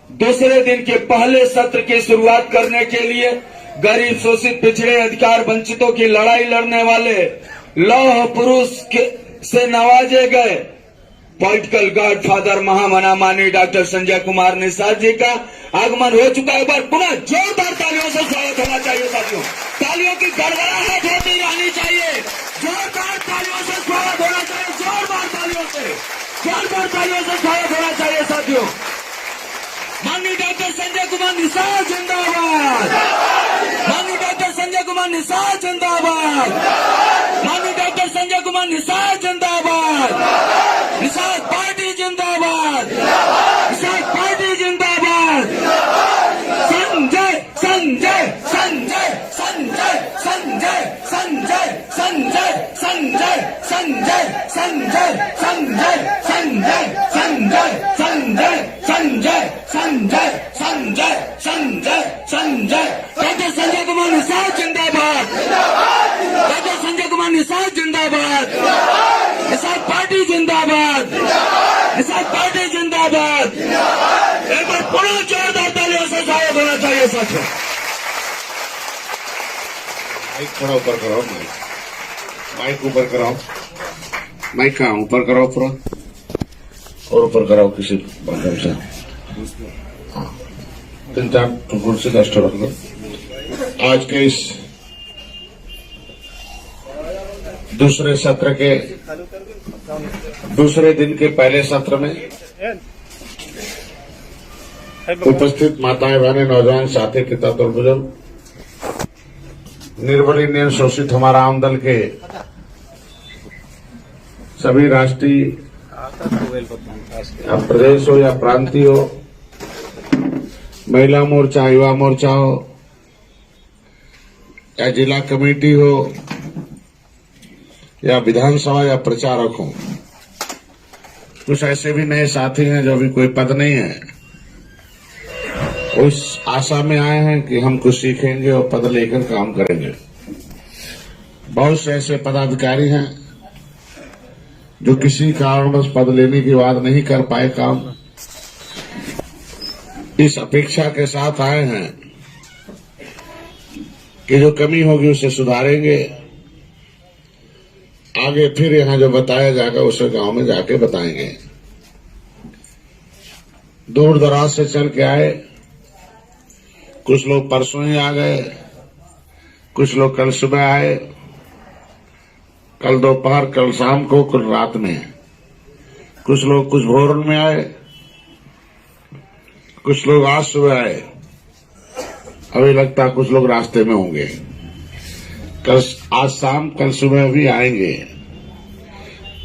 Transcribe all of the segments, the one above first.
दूसरे दिन के पहले सत्र की शुरुआत करने के लिए गरीब, शोषित, पिछड़े, अधिकार वंचितों की लड़ाई लड़ने वाले लौह पुरुष से नवाजे गए पॉलिटिकल गॉडफादर महामना माननीय डॉक्टर संजय कुमार निषाद जी का आगमन हो चुका है। एक बार पुनः जोरदार तालियों से स्वागत होना चाहिए साथियों। तालियों की गड़गड़ाहट होती रहनी चाहिए। जोरदार तालियों से स्वागत होना चाहिए। जोरदार तालियों से स्वागत होना चाहिए साथियों। माननीय डॉक्टर संजय कुमार निषाद जिंदाबाद। माननीय डॉक्टर संजय कुमार निषाद जिंदाबाद। माननीय डॉक्टर संजय कुमार निषाद जिंदाबाद। निषाद पार्टी जिंदाबाद। निषाद पार्टी जिंदाबाद। संजय संजय संजय संजय संजय संजय संजय संजय संजय संजय संजय संजय संजय संजय संजय संजय संजय संजय संजय डॉक्टर संजय कुमार निषाद जिंदाबाद। डॉक्टर संजय कुमार निषाद जिंदाबाद। निषाद पार्टी जिंदाबाद। निषाद पार्टी जिंदाबाद। एक बार पुनः जोरदार तालियों से स्वागत होना चाहिए साथियों। माइक थोड़ा ऊपर कराओ। माइक ऊपर कराओ। माइक कहाँ ऊपर कराओ पूरा और ऊपर कराओ किसी माध्यम से। हाँ 3-4 कुर्सी का स्टोर रख लो। आज के इस दूसरे सत्र के दूसरे दिन के पहले सत्र में उपस्थित माताएं, बहनें, नौजवान साथी, किताब और बुजुर्ग, निर्बल इंडियन शोषित हमारा आम दल के सभी राष्ट्रीय या प्रदेश हो या प्रांतीय हो, महिला मोर्चा, युवा मोर्चा हो या जिला कमेटी हो या विधानसभा या प्रचारक हो, कुछ ऐसे भी नए साथी हैं जो अभी कोई पद नहीं है, उस आशा में आए हैं कि हम कुछ सीखेंगे और पद लेकर काम करेंगे। बहुत से ऐसे पदाधिकारी हैं जो किसी कारणवश पद लेने के बाद नहीं कर पाए काम, इस अपेक्षा के साथ आए हैं कि जो कमी होगी उसे सुधारेंगे। आगे फिर यहां जो बताया जाएगा उसे गांव में जाके बताएंगे। दूर दराज से चल के आए, कुछ लोग परसों ही आ गए, कुछ लोग कल सुबह आए, कल दोपहर, कल शाम को, कल रात में, कुछ लोग कुछ भोर में आए, कुछ लोग आज सुबह आए, अभी लगता है कुछ लोग रास्ते में होंगे, कल आज शाम कल सुबह भी आएंगे।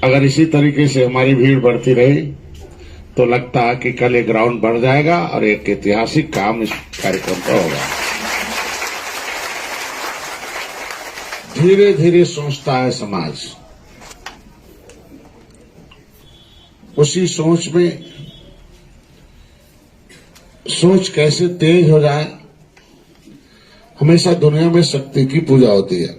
अगर इसी तरीके से हमारी भीड़ बढ़ती रही तो लगता है कि कल ये ग्राउंड बढ़ जाएगा और एक ऐतिहासिक काम इस कार्यक्रम का होगा। धीरे धीरे सोचता है समाज, उसी सोच में सोच कैसे तेज हो जाए। हमेशा दुनिया में शक्ति की पूजा होती है।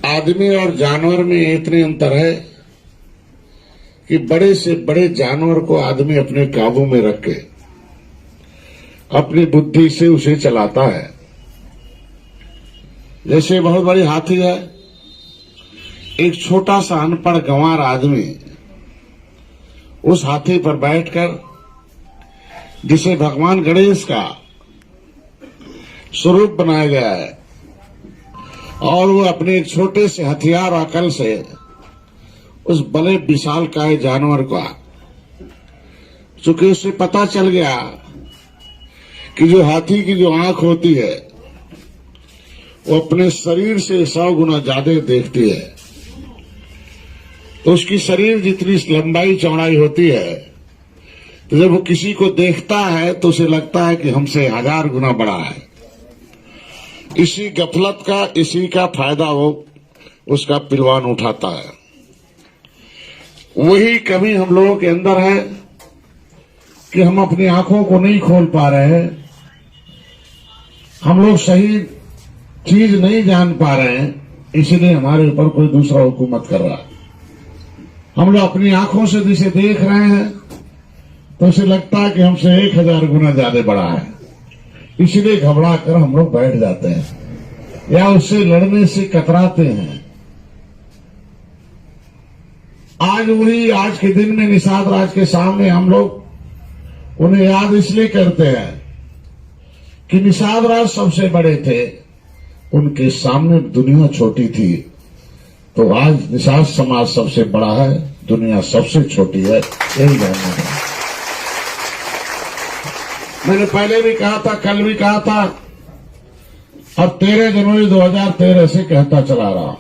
आदमी और जानवर में इतने अंतर है कि बड़े से बड़े जानवर को आदमी अपने काबू में रख के अपनी बुद्धि से उसे चलाता है। जैसे बहुत बड़ी हाथी है, एक छोटा सा अनपढ़ गंवार आदमी उस हाथी पर बैठकर, जिसे भगवान गणेश का स्वरूप बनाया गया है, और वो अपने एक छोटे से हथियार और अकल से उस बड़े विशालकाय जानवर का, चूंकि उसे पता चल गया कि जो हाथी की जो आंख होती है वो अपने शरीर से 100 गुना ज्यादा देखती है, तो उसकी शरीर जितनी लंबाई चौड़ाई होती है, तो जब वो किसी को देखता है तो उसे लगता है कि हमसे 1000 गुना बड़ा है। इसी गफलत का, इसी का फायदा वो उसका पिलवान उठाता है। वही कमी हम लोगों के अंदर है कि हम अपनी आंखों को नहीं खोल पा रहे हैं। हम लोग सही चीज नहीं जान पा रहे हैं, इसलिए हमारे ऊपर कोई दूसरा हुकूमत कर रहा है। हम लोग अपनी आंखों से जिसे देख रहे हैं तो उसे लगता है कि हमसे 1000 गुना ज्यादा बड़ा है, इसलिए घबरा कर हम लोग बैठ जाते हैं या उससे लड़ने से कतराते हैं। आज के दिन में निषाद राज के सामने हम लोग उन्हें याद इसलिए करते हैं कि निषाद राज सबसे बड़े थे, उनके सामने दुनिया छोटी थी। तो आज निषाद समाज सबसे बड़ा है, दुनिया सबसे छोटी है, यही जानना है। मैंने पहले भी कहा था, कल भी कहा था और 13 जनवरी 2013 से कहता चला रहा,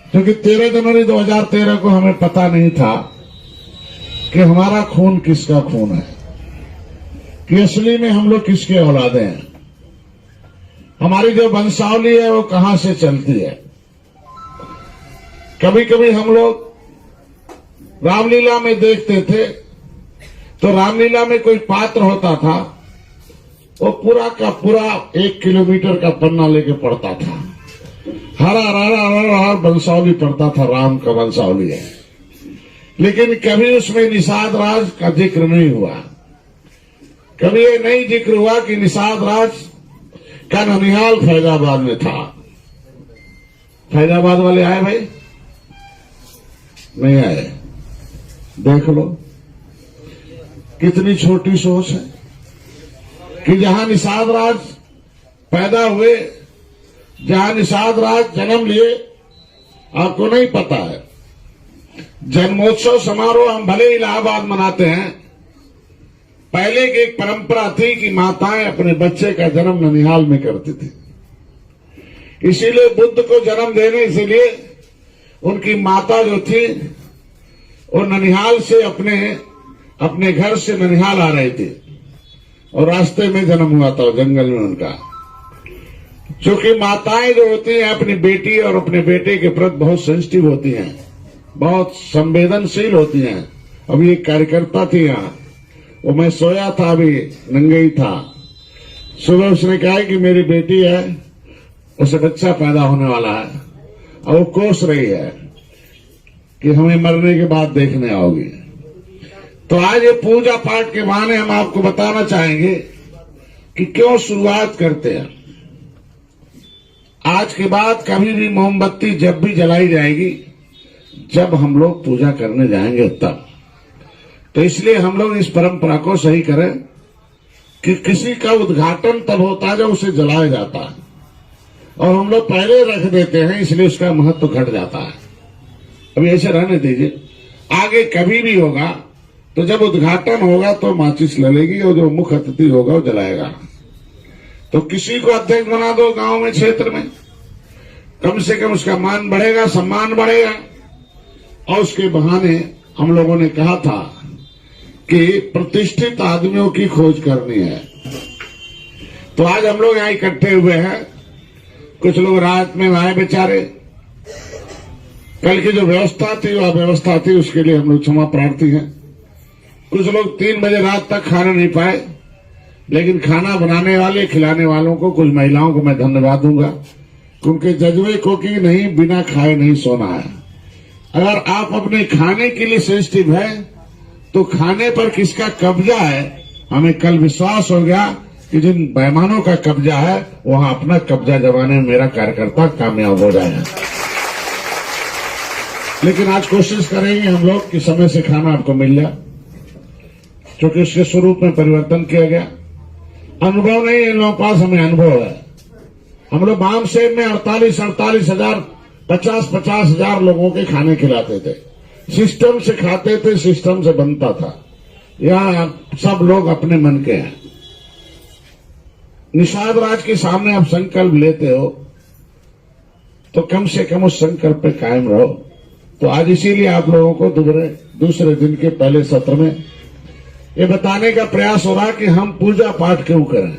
क्योंकि 13 जनवरी 2013 को हमें पता नहीं था कि हमारा खून किसका खून है, कि असली में हम लोग किसके औलादे हैं, हमारी जो वंशावली है वो कहां से चलती है। कभी कभी हम लोग रामलीला में देखते थे तो रामलीला में कोई पात्र होता था, वो पूरा का पूरा 1 किलोमीटर का पन्ना लेके पढ़ता था, हरा हरा हरा हर वंशावली पढ़ता था, राम का वंशावली है, लेकिन कभी उसमें निषाद राज का जिक्र नहीं हुआ। कभी ये नहीं जिक्र हुआ कि निषाद राज का ननिहाल फैजाबाद में था। फैजाबाद वाले आए भाई? नहीं आए। देख लो कितनी छोटी सोच है कि जहां निषाद राज पैदा हुए, जहां निषाद राज जन्म लिए, आपको नहीं पता है। जन्मोत्सव समारोह हम भले इलाहाबाद मनाते हैं, पहले की एक परंपरा थी कि माताएं अपने बच्चे का जन्म ननिहाल में करती थी। इसीलिए बुद्ध को जन्म देने के लिए उनकी माता जो थी वो ननिहाल से अपने घर से ननिहाल आ रही थी और रास्ते में जन्म हुआ था जंगल में उनका। क्योंकि माताएं जो होती हैं अपनी बेटी और अपने बेटे के प्रति बहुत सेंसिटिव होती हैं, बहुत संवेदनशील होती हैं। अभी एक कार्यकर्ता थी यहाँ, वो मैं सोया था, अभी नंगे ही था, सुबह उसने कहा कि मेरी बेटी है, उसे बच्चा पैदा होने वाला है और वो कोस रही है कि हमें मरने के बाद देखने आओगी। तो आज ये पूजा पाठ के बहाने हम आपको बताना चाहेंगे कि क्यों शुरुआत करते हैं। आज के बाद कभी भी मोमबत्ती जब भी जलाई जाएगी जब हम लोग पूजा करने जाएंगे तब। तो इसलिए हम लोग इस परंपरा को सही करें कि किसी का उद्घाटन तब होता है जब उसे जलाया जाता है, और हम लोग पहले रख देते हैं इसलिए उसका महत्व घट जाता है। अभी ऐसे रहने दीजिए, आगे कभी भी होगा तो जब उद्घाटन होगा तो माचिस ललेगी और जो मुख्य अतिथि होगा वो जलाएगा। तो किसी को अध्यक्ष बना दो गांव में, क्षेत्र में, कम से कम उसका मान बढ़ेगा, सम्मान बढ़ेगा। और उसके बहाने हम लोगों ने कहा था कि प्रतिष्ठित आदमियों की खोज करनी है। तो आज हम लोग यहाँ इकट्ठे हुए हैं। कुछ लोग रात में आए बेचारे, कल की जो व्यवस्था थी वो अव्यवस्था थी, उसके लिए हम लोग क्षमा प्रार्थी हैं। कुछ लोग 3 बजे रात तक खाना नहीं पाए, लेकिन खाना बनाने वाले, खिलाने वालों को, कुछ महिलाओं को मैं धन्यवाद दूंगा, क्योंकि जज्बे को कि नहीं बिना खाए नहीं सोना है। अगर आप अपने खाने के लिए सेंसिटिव है तो खाने पर किसका कब्जा है, हमें कल विश्वास हो गया कि जिन बेईमानों का कब्जा है वहां अपना कब्जा जमाने में मेरा कार्यकर्ता कामयाब हो जाएगा। लेकिन आज कोशिश करेंगे हम लोग कि समय से खाना आपको मिल जाए, क्योंकि उसके स्वरूप में परिवर्तन किया गया। अनुभव नहीं इन लोगों के पास, हमें अनुभव है। हम लोग बामसेन में 48 हजार 50 हजार लोगों के खाने खिलाते थे, सिस्टम से खाते थे, सिस्टम से बनता था। यहाँ सब लोग अपने मन के हैं। निषाद राज के सामने आप संकल्प लेते हो तो कम से कम उस संकल्प पे कायम रहो। तो आज इसीलिए आप लोगों को दूसरे दिन के पहले सत्र में ये बताने का प्रयास हो रहा कि हम पूजा पाठ क्यों करें,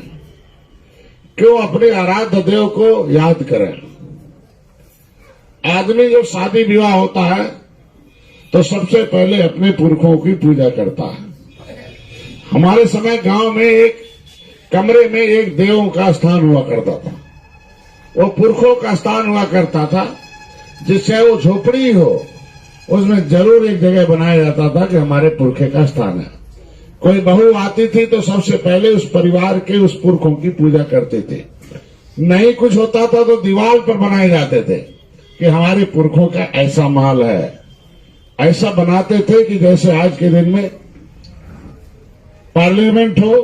क्यों अपने आराध्य देव को याद करें। आदमी जब शादी विवाह होता है तो सबसे पहले अपने पुरखों की पूजा करता है। हमारे समय गांव में एक कमरे में एक देवों का स्थान हुआ करता था। वो पुरखों का स्थान हुआ करता था, जिससे वो झोपड़ी हो उसमें जरूर एक जगह बनाया जाता था कि हमारे पुरखे का स्थान है। कोई बहू आती थी तो सबसे पहले उस परिवार के उस पुरखों की पूजा करते थे। नहीं कुछ होता था तो दीवार पर बनाए जाते थे कि हमारे पुरखों का ऐसा महल है। ऐसा बनाते थे कि जैसे आज के दिन में पार्लियामेंट हो,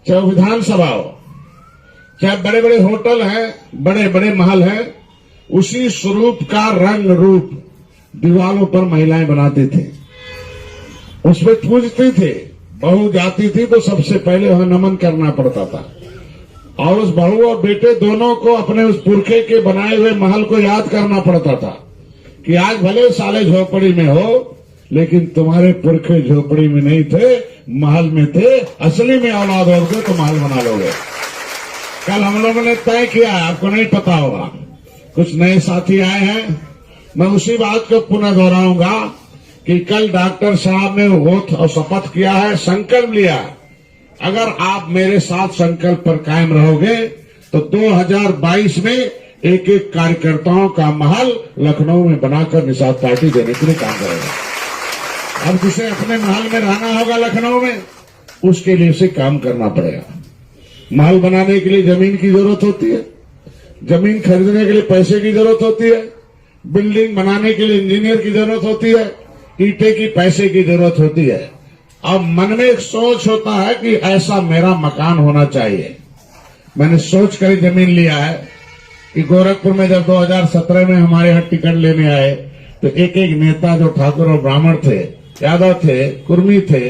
चाहे विधानसभा हो, चाहे बड़े बड़े होटल हैं, बड़े बड़े महल हैं, उसी स्वरूप का रंग रूप दीवारों पर महिलाएं बनाती थी, उसमें पूजती थी। बहू जाती थी तो सबसे पहले वहां नमन करना पड़ता था और उस बहू और बेटे दोनों को अपने उस पुरखे के बनाए हुए महल को याद करना पड़ता था कि आज भले साले झोपड़ी में हो, लेकिन तुम्हारे पुरखे झोपड़ी में नहीं थे, महल में थे। असली में औलाद होगे तो महल बना लोगे। कल हम लोगों ने तय किया, आपको नहीं पता होगा, कुछ नए साथी आए हैं, मैं उसी बात को पुनः दोहराऊंगा कि कल डॉक्टर साहब ने ओथ और शपथ किया है, संकल्प लिया। अगर आप मेरे साथ संकल्प पर कायम रहोगे तो 2022 में एक एक कार्यकर्ताओं का महल लखनऊ में बनाकर निषाद पार्टी देने के लिए काम करेगा। अब जिसे अपने महल में रहना होगा लखनऊ में, उसके लिए उसे काम करना पड़ेगा। महल बनाने के लिए जमीन की जरूरत होती है, जमीन खरीदने के लिए पैसे की जरूरत होती है, बिल्डिंग बनाने के लिए इंजीनियर की जरूरत होती है, ईंटे की पैसे की जरूरत होती है। अब मन में एक सोच होता है कि ऐसा मेरा मकान होना चाहिए। मैंने सोच कर जमीन लिया है कि गोरखपुर में जब 2017 में हमारे यहाँ टिकट लेने आए तो एक एक नेता जो ठाकुर और ब्राह्मण थे, यादव थे, कुर्मी थे,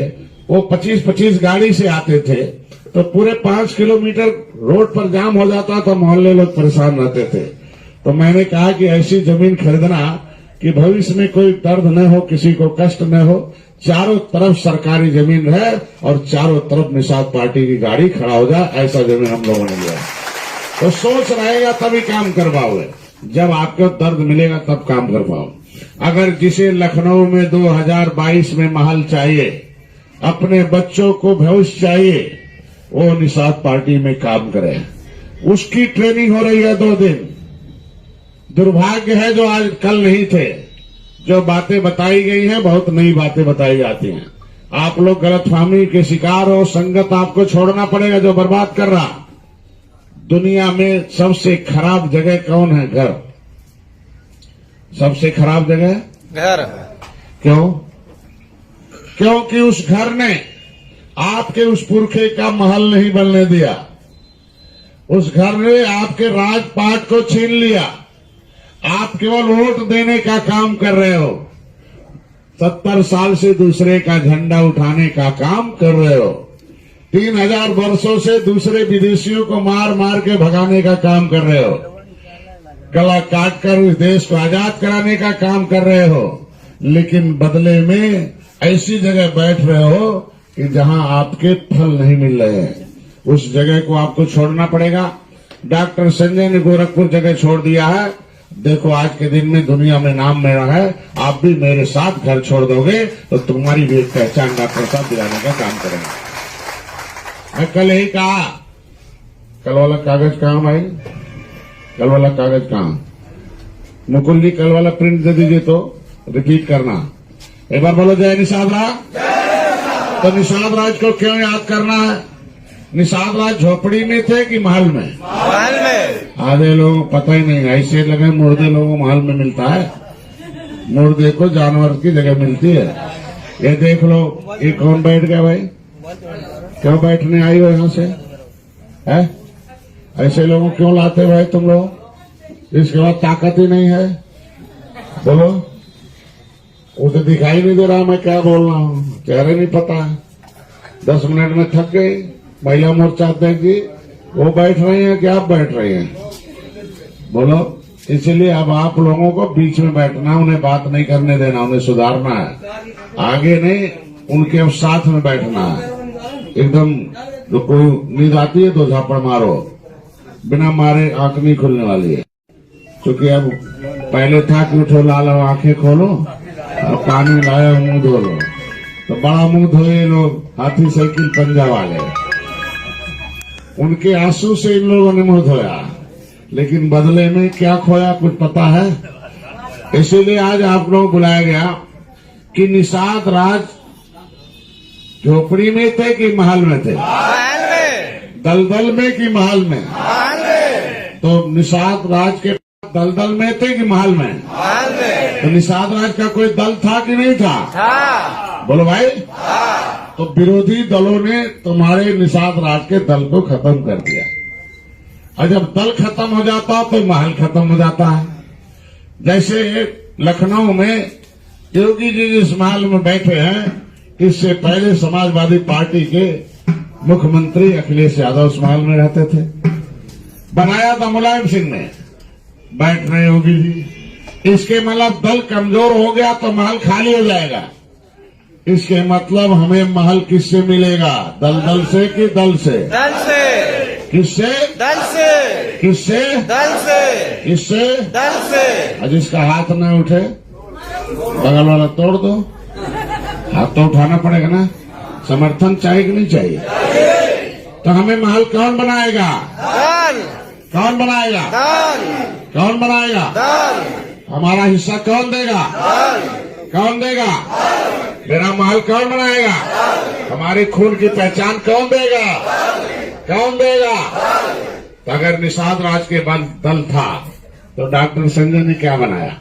वो 25-25 गाड़ी से आते थे तो पूरे 5 किलोमीटर रोड पर जाम हो जाता था, मोहल्ले लोग परेशान रहते थे। तो मैंने कहा कि ऐसी जमीन खरीदना कि भविष्य में कोई दर्द न हो, किसी को कष्ट न हो, चारों तरफ सरकारी जमीन रहे और चारों तरफ निषाद पार्टी की गाड़ी खड़ा हो जाए, ऐसा जमीन हम लोगों ने लिया। तो सोच रहेगा तभी काम कर पाओगे, जब आपको दर्द मिलेगा तब काम कर पाओ। अगर जिसे लखनऊ में 2022 में महल चाहिए, अपने बच्चों को भविष्य चाहिए, वो निषाद पार्टी में काम करे। उसकी ट्रेनिंग हो रही है 2 दिन। दुर्भाग्य है जो आज कल नहीं थे। जो बातें बताई गई हैं, बहुत नई बातें बताई जाती हैं। आप लोग गलतफहमी के शिकार हो, संगत आपको छोड़ना पड़ेगा जो बर्बाद कर रहा। दुनिया में सबसे खराब जगह कौन है? घर। सबसे खराब जगह घर। क्यों? क्योंकि उस घर ने आपके उस पुरखे का महल नहीं बनने दिया। उस घर ने आपके राजपाट को छीन लिया। आप केवल वोट देने का काम कर रहे हो, 70 साल से दूसरे का झंडा उठाने का काम कर रहे हो, 3000 वर्षों से दूसरे विदेशियों को मार मार के भगाने का काम कर रहे हो, गला काट कर इस देश को आजाद कराने का काम कर रहे हो। लेकिन बदले में ऐसी जगह बैठ रहे हो कि जहां आपके फल नहीं मिल रहे हैं। उस जगह को आपको छोड़ना पड़ेगा। डॉक्टर संजय ने गोरखपुर जगह छोड़ दिया है। देखो आज के दिन में दुनिया में नाम मेरा है, आप भी मेरे साथ घर छोड़ दोगे तो तुम्हारी भी एक पहचान डॉक्टर साहब दिलाने का काम करेंगे। मैं कल यही कहा, कल वाला कागज कहाँ भाई? कल वाला कागज कहाँ? मुकुल जी कल वाला प्रिंट दे दीजिए तो रिपीट करना। एक बार बोलो जय निषाद राज। तो निषाद राज को क्यों याद करना है? निषाद राज झोपड़ी में थे कि महल में? महल में। आधे लोगों को पता ही नहीं, ऐसे लगे मुर्दे लोगों को महल में मिलता है। मुर्दे को जानवर की जगह मिलती है। ये देख लो, ये कौन बैठ गया भाई? क्यों बैठने आई हो यहां से? है ऐसे लोगों क्यों लाते भाई तुम लोग? इसके बाद ताकत ही नहीं है। बोलो, उसे दिखाई नहीं दे रहा मैं क्या बोल रहा हूं, चेहरे नहीं पता है। 10 मिनट में थक गई। महिला मोर्चा अध्यक्ष जी वो बैठ रही हैं कि आप बैठ रही हैं? बोलो। इसलिए अब आप लोगों को बीच में बैठना, उन्हें बात नहीं करने देना, उन्हें सुधारना है। आगे नहीं, उनके अब साथ में बैठना है। एकदम जो कोई नींद आती है तो झापड़ मारो, बिना मारे आंख नहीं खुलने वाली है। क्योंकि अब पहले था कि उठो लालो आंखें खोलो, अब पानी लाया मुंह धो लो। तो बड़ा मुंह धोए लोग हाथी साइकिल पंजा वाले, उनके आंसू से इन लोगों ने मुंह धोया। लेकिन बदले में क्या खोया कुछ पता है? इसीलिए आज आप लोग बुलाया गया कि निषाद राज झोपड़ी में थे कि महल में थे? दलदल में कि महल में? तो निषाद राज के दलदल में थे कि महल में? तो निषाद राज का कोई दल था कि नहीं था? बोलो भाई। तो विरोधी दलों ने तुम्हारे निषाद राज के दल को खत्म कर दिया, और जब दल खत्म हो जाता तो महल खत्म हो जाता है। जैसे लखनऊ में योगी जी जिस महल में बैठे हैं, इससे पहले समाजवादी पार्टी के मुख्यमंत्री अखिलेश यादव उस महल में रहते थे। बनाया था मुलायम सिंह ने, बैठ रहे योगी जी। इसके मतलब दल कमजोर हो गया तो महल खाली हो जाएगा। इसके मतलब हमें महल किससे मिलेगा? दलदल से कि दल से? दल से। किससे? दल से। किससे? दल से। किससे? दल से। और जिसका हाथ न उठे बगल वाला तोड़ दो। हाथ तो उठाना पड़ेगा ना, समर्थन चाहिए कि नहीं चाहिए? तो हमें महल कौन बनाएगा? दल। कौन बनाएगा? दल। कौन बनाएगा? दल। हमारा हिस्सा कौन देगा? कौन देगा? मेरा महल कौन बनाएगा? हमारे खून की पहचान कौन देगा? कौन देगा? तो अगर निषाद राज के बाद दल था तो डॉक्टर संजय ने क्या बनाया?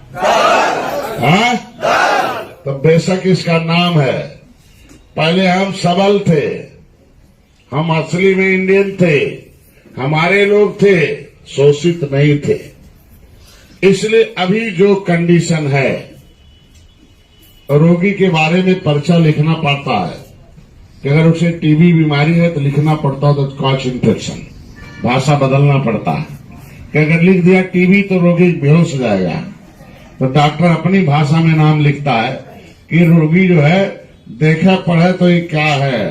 हाँ? तो बेशक इसका नाम है। पहले हम सबल थे, हम असली में इंडियन थे, हमारे लोग थे, शोषित नहीं थे। इसलिए अभी जो कंडीशन है, रोगी के बारे में पर्चा लिखना पड़ता है कि अगर उसे टीबी बीमारी है तो लिखना पड़ता है तो कॉच इन्फेक्शन, भाषा बदलना पड़ता है कि अगर लिख दिया टीबी तो रोगी बेहोश हो जाएगा, तो डॉक्टर अपनी भाषा में नाम लिखता है कि रोगी जो है देखा पढ़े तो ये क्या है,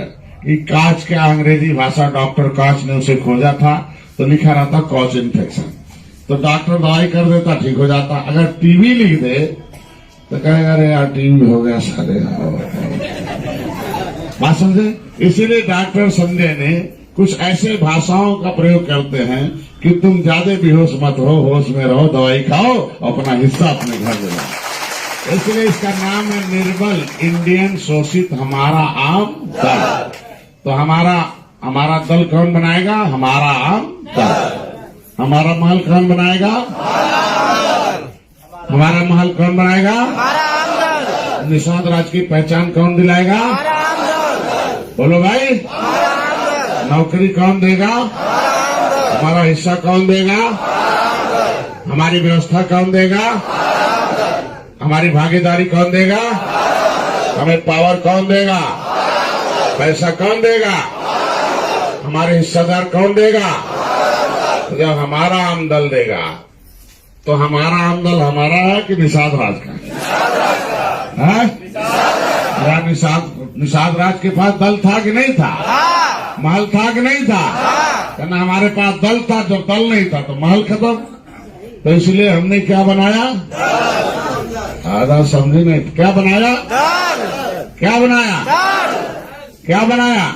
ये काच क्या, अंग्रेजी भाषा डॉक्टर काच ने उसे खोजा था तो लिखा रहता कॉच इन्फेक्शन, तो डॉक्टर दवाई कर देता, ठीक हो जाता। अगर टीबी लिख दे तो कहेगा अरे यार टीबी हो गया सारे, बात समझे? इसीलिए डॉक्टर संजय ने कुछ ऐसे भाषाओं का प्रयोग करते हैं कि तुम ज्यादा बेहोश मत हो, होश में रहो, दवाई खाओ, अपना हिस्सा अपने घर में लाओ। इसलिए इसका नाम है निर्बल इंडियन शोषित हमारा आम दल। तो हमारा दल कौन बनाएगा? हमारा आम दल। हमारा महल कौन बनाएगा? हमारा महल कौन बनाएगा? निषाद राज की पहचान कौन दिलाएगा? बोलो भाई। नौकरी कौन देगा? हमारा हिस्सा कौन देगा? हमारी व्यवस्था कौन देगा? हमारी भागीदारी कौन देगा? हमें पावर कौन देगा? पैसा कौन देगा? हमारे हिस्सेदार कौन देगा? तो जब हमारा आम दल देगा तो हमारा आम दल हमारा है कि निषाद राज का? है? या निषाद राज के पास दल था कि नहीं था? महल था कि नहीं था? कहना हमारे पास दल था, जब दल नहीं था तो महल खत्म। तो इसलिए हमने क्या बनाया? आधा समझे नहीं, क्या बनाया? क्या बनाया? क्या बनाया?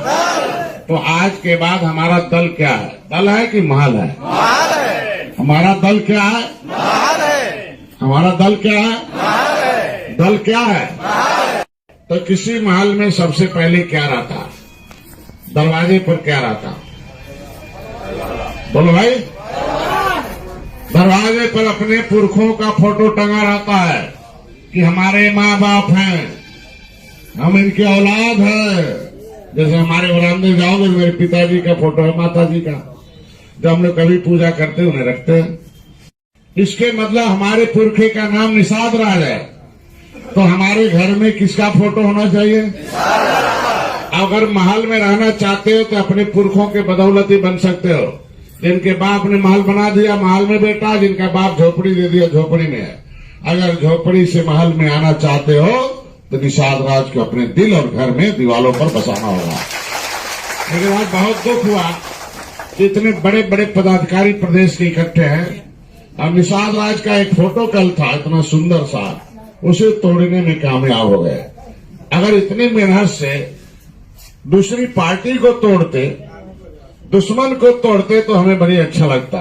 तो आज के बाद हमारा दल क्या है? दल है कि महल है? हमारा दल क्या है? हमारा दल क्या है? दल क्या है? तो किसी महल में सबसे पहले क्या रहता? दरवाजे पर क्या रहता? बोलो भाई। दरवाजे पर अपने पुरखों का फोटो टंगा रहता है कि हमारे माँ बाप हैं, हम इनकी औलाद है। जैसे हमारे बरामदे जाओगे मेरे पिताजी का फोटो है, माता जी का, जब हम लोग कभी पूजा करते उन्हें रखते हैं। इसके मतलब हमारे पुरखे का नाम निषाद राज है। तो हमारे घर में किसका फोटो होना चाहिए? अगर महल में रहना चाहते हो तो अपने पुरखों के बदौलत ही बन सकते हो। जिनके बाप ने महल बना दिया, महल में बैठा, जिनका बाप झोपड़ी दे दिया, झोपड़ी में है। अगर झोपड़ी से महल में आना चाहते हो तो निषाद राज को अपने दिल और घर में दीवालों पर बसाना होगा। लेकिन आज बहुत दुख हुआ कि इतने बड़े बड़े पदाधिकारी प्रदेश के इकट्ठे हैं और निषाद राज का एक फोटो कल था इतना सुंदर सा, उसे तोड़ने में कामयाब हो गए। अगर इतनी मेहनत से दूसरी पार्टी को तोड़ते, दुश्मन को तोड़ते तो हमें बड़ी अच्छा लगता।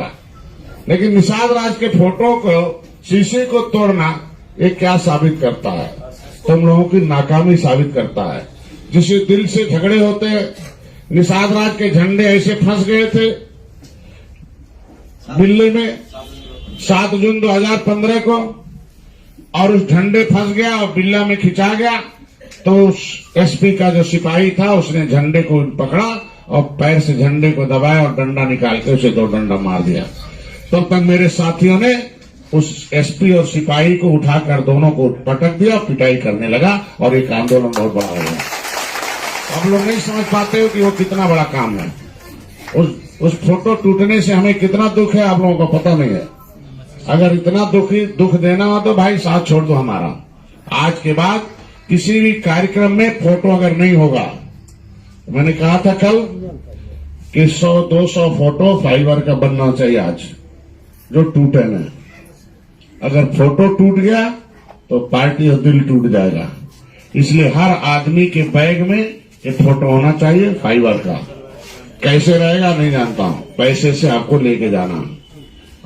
लेकिन निषाद राज के फोटो को, शीशे को तोड़ना, ये क्या साबित करता है? तुम लोगों की नाकामी साबित करता है। जिसे दिल से झगड़े होते हैं, निषाद राज के झंडे ऐसे फंस गए थे दिल्ली में 7 जून 2015 को, और उस झंडे फंस गया और बिल्ला में खिंचा गया, तो उस एसपी का जो सिपाही था उसने झंडे को पकड़ा और पैर से झंडे को दबाया और डंडा निकाल के उसे 2 डंडा मार दिया। तब तक मेरे साथियों ने उस एसपी और सिपाही को उठाकर दोनों को पटक दिया, पिटाई करने लगा और एक आंदोलन बहुत बड़ा हो गया। हम लोग नहीं समझ पाते हो कि वो कितना बड़ा काम है। उस फोटो टूटने से हमें कितना दुख है आप लोगों को पता नहीं है। अगर इतना दुख देना हो तो भाई साथ छोड़ दो हमारा। आज के बाद किसी भी कार्यक्रम में फोटो अगर नहीं होगा, मैंने कहा था कल कि 100-200 फोटो फाइबर का बनना चाहिए आज, जो टूटे न। अगर फोटो टूट गया तो पार्टी और दिल टूट जाएगा। इसलिए हर आदमी के बैग में ये फोटो होना चाहिए फाइबर का। कैसे रहेगा नहीं जानता हूं, पैसे से आपको लेके जाना,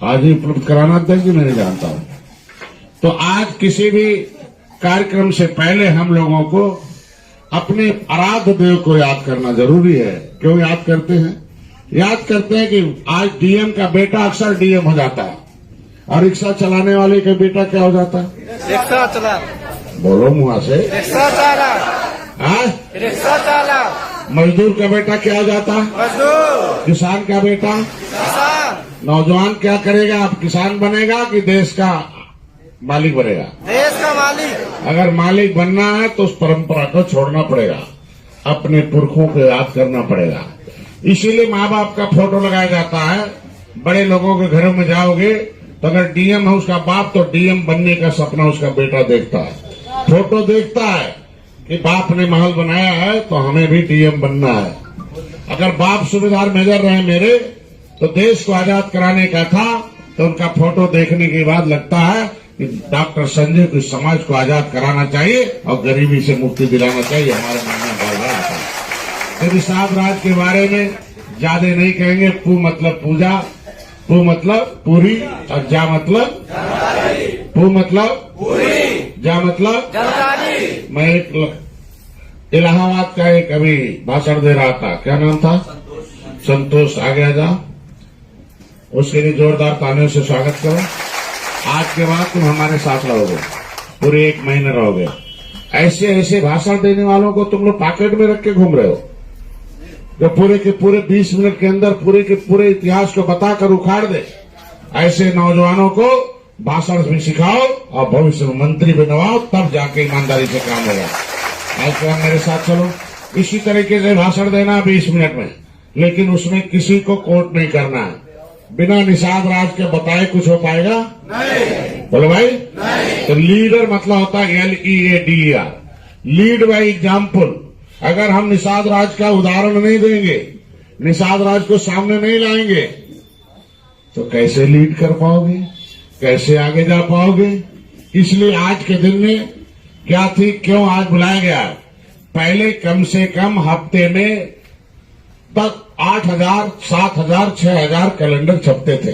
आज ही उपलब्ध कराना देंगे, मैं नहीं जानता हूं। तो आज किसी भी कार्यक्रम से पहले हम लोगों को अपने आराध्य देव को याद करना जरूरी है। क्यों याद करते हैं? याद करते हैं कि आज डीएम का बेटा अक्सर डीएम हो जाता है, और रिक्शा चलाने वाले का बेटा क्या हो जाता है? रिक्शा चला, बोलो मुंह से। रिक्शा चाला, हाँ, रिक्शा चाला। मजदूर का बेटा क्या हो जाता है? मजदूर। किसान का बेटा? किसान। नौजवान क्या करेगा? अब किसान बनेगा कि देश का मालिक बनेगा? देश का मालिक। अगर मालिक बनना है तो उस परंपरा को छोड़ना पड़ेगा, अपने पुरखों को याद करना पड़ेगा। इसीलिए माँ बाप का फोटो लगाया जाता है। बड़े लोगों के घरों में जाओगे तो अगर डीएम है उसका बाप, तो डीएम बनने का सपना उसका बेटा देखता है, फोटो देखता है कि बाप ने महल बनाया है तो हमें भी डीएम बनना है। अगर बाप सूबेदार मेजर रहे मेरे, तो देश को आजाद कराने का था, तो उनका फोटो देखने के बाद लगता है कि डॉक्टर संजय को समाज को आजाद कराना चाहिए और गरीबी से मुक्ति दिलाना चाहिए। हमारे मन में बार बार आता है। तो निषाद राज के बारे में ज्यादा नहीं कहेंगे। पू मतलब पूजा, पू मतलब पूरी, और जा मतलब पू मतलब पूरी, जा मतलब जानकारी। मैं एक इलाहाबाद का एक अभी भाषण दे रहा था, क्या नाम था? संतोष। आ गया जा, उसके लिए जोरदार तालियों से स्वागत करो। आज के बाद तुम हमारे साथ रहोगे, पूरे 1 महीने रहोगे। ऐसे ऐसे भाषण देने वालों को तुम लोग पॉकेट में रख के घूम रहे हो, जो पूरे के पूरे 20 मिनट के अंदर पूरे के पूरे इतिहास को बताकर उखाड़ दे। ऐसे नौजवानों को भाषण भी सिखाओ और भविष्य में मंत्री बनवाओ, तब जाके ईमानदारी से काम होगा। आज के बाद मेरे साथ चलो। इसी तरीके से भाषण देना 20 मिनट में, लेकिन उसमें किसी को कोट नहीं करना है। बिना निषाद राज के बताए कुछ हो पाएगा? नहीं। बोलो भाई। नहीं। तो लीडर मतलब होता है LEADER, लीड बाय एग्जाम्पल। अगर हम निषाद राज का उदाहरण नहीं देंगे, निषाद राज को सामने नहीं लाएंगे, तो कैसे लीड कर पाओगे, कैसे आगे जा पाओगे? इसलिए आज के दिन में क्या थी, क्यों आज बुलाया गया? पहले कम से कम हफ्ते में तक 8,000, 7,000, 6,000 कैलेंडर छपते थे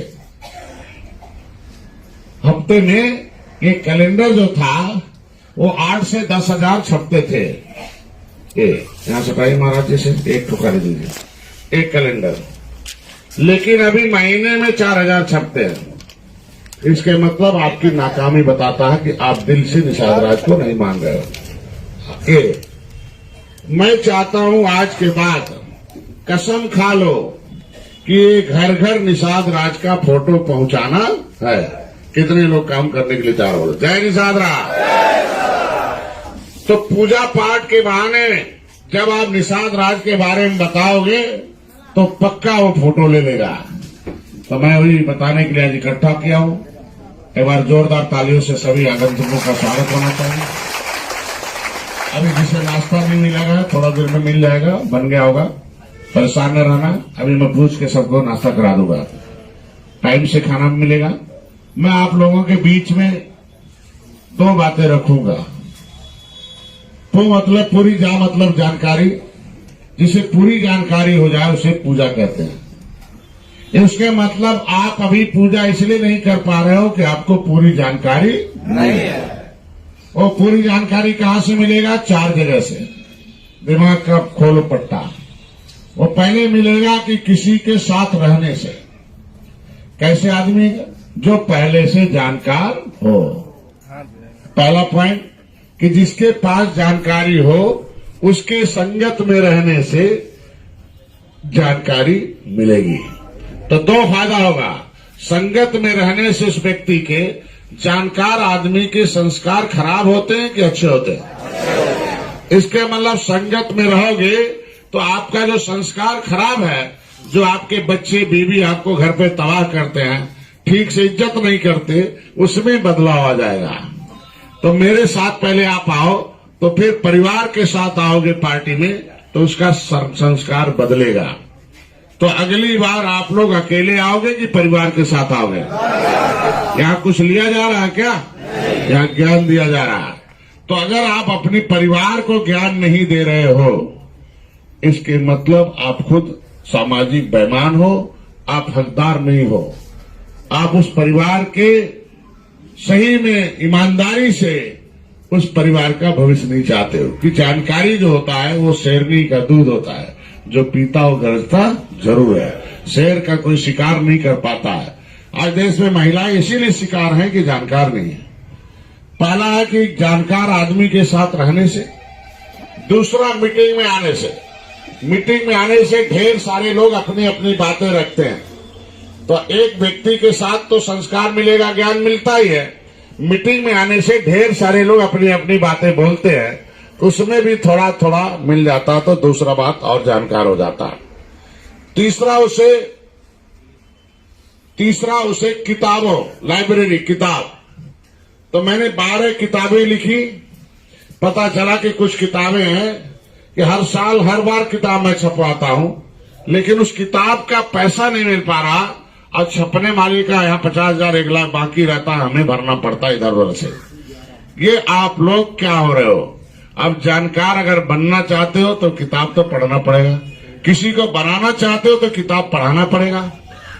हफ्ते में। ये कैलेंडर जो था वो 8 से 10,000 छपते थे। यहां सटाई महाराज जी से एक ठुका दीजिए, एक कैलेंडर। लेकिन अभी महीने में 4,000 छपते हैं। इसके मतलब आपकी नाकामी बताता है कि आप दिल से निषाद राज को नहीं मान रहे हो। मैं चाहता हूं आज के बाद कसम खा लो कि घर घर निषाद राज का फोटो पहुंचाना है। कितने लोग काम करने के लिए तैयार हो? जय निषाद राज। तो पूजा पाठ के बहाने जब आप निषाद राज के बारे में बताओगे तो पक्का वो फोटो ले लेगा। तो मैं वही बताने के लिए आज इकट्ठा किया हूं। एक बार जोरदार तालियों से सभी आगंतुकों का स्वागत होना चाहिए। अभी जिसे नाश्ता नहीं मिला है, थोड़ा देर में मिल जाएगा, बन गया होगा, परेशान न रहना। अभी मैं पूछ के सबको नाश्ता करा दूंगा, टाइम से खाना मिलेगा। मैं आप लोगों के बीच में 2 बातें रखूंगा। तो मतलब पूरी, जा मतलब जानकारी। जिसे पूरी जानकारी हो जाए उसे पूजा कहते हैं। इसके मतलब आप अभी पूजा इसलिए नहीं कर पा रहे हो कि आपको पूरी जानकारी नहीं है। वो पूरी जानकारी कहाँ से मिलेगा? 4 जगह से। दिमाग का खोलो पट्टा। वो पहले मिलेगा कि किसी के साथ रहने से। कैसे आदमी? जो पहले से जानकार हो। पहला पॉइंट कि जिसके पास जानकारी हो उसके संगत में रहने से जानकारी मिलेगी। तो 2 फायदा होगा। संगत में रहने से उस व्यक्ति के, जानकार आदमी के संस्कार खराब होते हैं कि अच्छे होते हैं? इसके मतलब संगत में रहोगे तो आपका जो संस्कार खराब है, जो आपके बच्चे बीवी आपको घर पे तबाह करते हैं, ठीक से इज्जत नहीं करते, उसमें बदलाव आ जाएगा। तो मेरे साथ पहले आप आओ, तो फिर परिवार के साथ आओगे पार्टी में, तो उसका संस्कार बदलेगा। तो अगली बार आप लोग अकेले आओगे कि परिवार के साथ आओगे? यहाँ कुछ लिया जा रहा है क्या? यहाँ ज्ञान दिया जा रहा है। तो अगर आप अपने परिवार को ज्ञान नहीं दे रहे हो, इसके मतलब आप खुद सामाजिक बेईमान हो, आप हकदार नहीं हो। आप उस परिवार के सही में ईमानदारी से उस परिवार का भविष्य नहीं चाहते हो। कि जानकारी जो होता है वो शेरनी का दूध होता है, जो पीता वो गरजता जरूर है। शेर का कोई शिकार नहीं कर पाता है। आज देश में महिलाएं इसीलिए शिकार हैं कि जानकार नहीं है। पहला है कि जानकार आदमी के साथ रहने से। दूसरा, मीटिंग में आने से। मीटिंग में आने से ढेर सारे लोग अपनी अपनी बातें रखते हैं। तो एक व्यक्ति के साथ तो संस्कार मिलेगा, ज्ञान मिलता ही है। मीटिंग में आने से ढेर सारे लोग अपनी अपनी बातें बोलते हैं, उसमें भी थोड़ा थोड़ा मिल जाता तो दूसरा बात और जानकार हो जाता। तीसरा उसे किताबों, लाइब्रेरी, किताब। तो मैंने 12 किताबें लिखी। पता चला कि कुछ किताबें हैं कि हर साल हर बार किताब मैं छपवाता हूं, लेकिन उस किताब का पैसा नहीं मिल पा रहा, और छपने वाले का यहाँ 50,000 1 लाख बाकी रहता है, हमें भरना पड़ता है इधर उधर से। ये आप लोग क्या हो रहे हो? अब जानकार अगर बनना चाहते हो तो किताब तो पढ़ना पड़ेगा, किसी को बनाना चाहते हो तो किताब पढ़ाना पड़ेगा।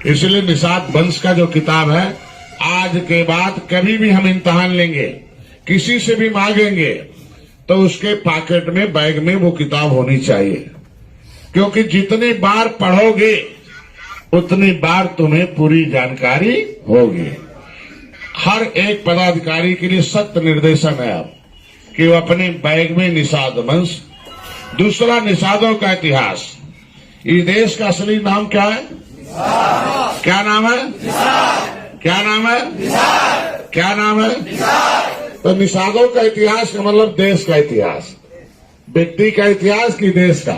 इसलिए निषाद वंश का जो किताब है, आज के बाद कभी भी हम इम्तिहान लेंगे, किसी से भी मांगेंगे, तो उसके पॉकेट में, बैग में वो किताब होनी चाहिए। क्योंकि जितनी बार पढ़ोगे उतनी बार तुम्हें पूरी जानकारी होगी। हर एक पदाधिकारी के लिए सख्त निर्देशन है अब कि वो अपने बैग में निषाद वंश। दूसरा, निषादों का इतिहास। इस देश का असली नाम क्या है? क्या नाम है? क्या नाम है? क्या नाम है? तो निषादों का इतिहास का मतलब देश का इतिहास। व्यक्ति का इतिहास कि देश का?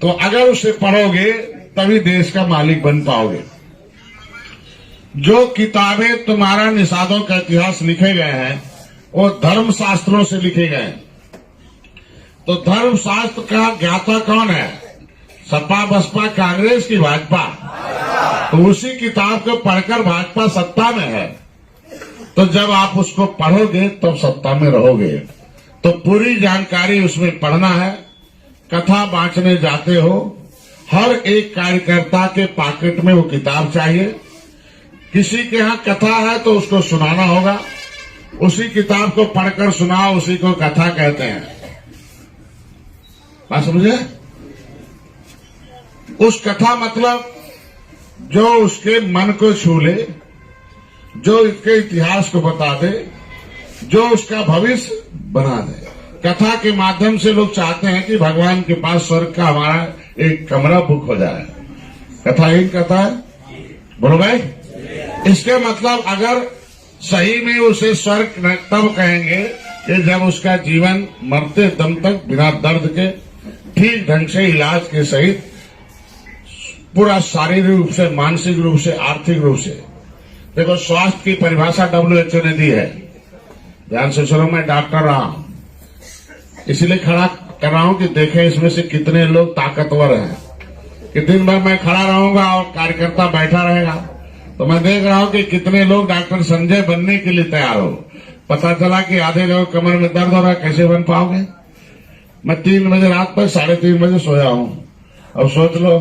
तो अगर उसे पढ़ोगे तभी देश का मालिक बन पाओगे। जो किताबें तुम्हारा निषादों का इतिहास लिखे गए हैं वो धर्म शास्त्रों से लिखे गए हैं। तो धर्म शास्त्र का ज्ञाता कौन है? सपा, बसपा, कांग्रेस की भाजपा। तो उसी किताब को पढ़कर भाजपा सत्ता में है। तो जब आप उसको पढ़ोगे तब सत्ता में रहोगे। तो पूरी जानकारी उसमें पढ़ना है। कथा बांटने जाते हो, हर एक कार्यकर्ता के पॉकेट में वो किताब चाहिए। किसी के यहाँ कथा है तो उसको सुनाना होगा, उसी किताब को पढ़कर सुनाओ, उसी को कथा कहते हैं। बात समझे? उस कथा मतलब जो उसके मन को छू ले, जो इसके इतिहास को बता दे, जो उसका भविष्य बना दे। कथा के माध्यम से लोग चाहते हैं कि भगवान के पास स्वर्ग का हमारा एक कमरा बुक हो जाए। कथा ही कथा है, बोलो भाई। इसके मतलब अगर सही में उसे स्वर्ग तब कहेंगे कि जब उसका जीवन मरते दम तक बिना दर्द के, ठीक ढंग से, इलाज के सहित, पूरा शारीरिक रूप से, मानसिक रूप से, आर्थिक रूप से। देखो, स्वास्थ्य की परिभाषा WHO ने दी है। ध्यान से सुनो, मैं डॉक्टर रहा हूं, इसलिए खड़ा कर रहा हूं कि देखें इसमें से कितने लोग ताकतवर हैं। कि दिन भर मैं खड़ा रहूंगा और कार्यकर्ता बैठा रहेगा, तो मैं देख रहा हूं कि कितने लोग डॉक्टर संजय बनने के लिए तैयार हो। पता चला कि आधे लोग कमर में दर्द हो रहा, कैसे बन पाओगे? मैं 3 बजे रात पर 3:30 बजे सोया हूं। अब सोच लो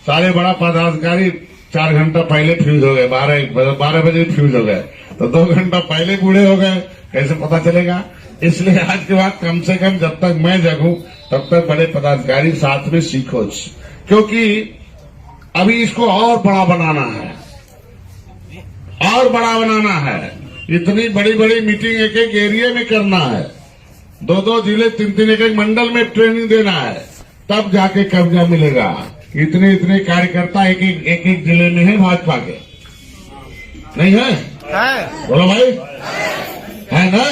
सारे बड़ा पदाधिकारी 4 घंटा पहले फ्यूज हो गए, 12 बजे फ्यूज हो गए, तो 2 घंटा पहले बूढ़े हो गए, कैसे पता चलेगा? इसलिए आज के बाद कम से कम जब तक मैं जगूं तब तक बड़े पदाधिकारी साथ में सीखो, क्योंकि अभी इसको और बड़ा बनाना है, और बड़ा बनाना है। इतनी बड़ी बड़ी मीटिंग एक एक एरिया में करना है, 2-2 जिले 3-3 एक मंडल में ट्रेनिंग देना है, तब जाके कब्जा मिलेगा। इतने इतने कार्यकर्ता एक एक जिले में है भाजपा के, नहीं है? है। बोलो भाई, है ना?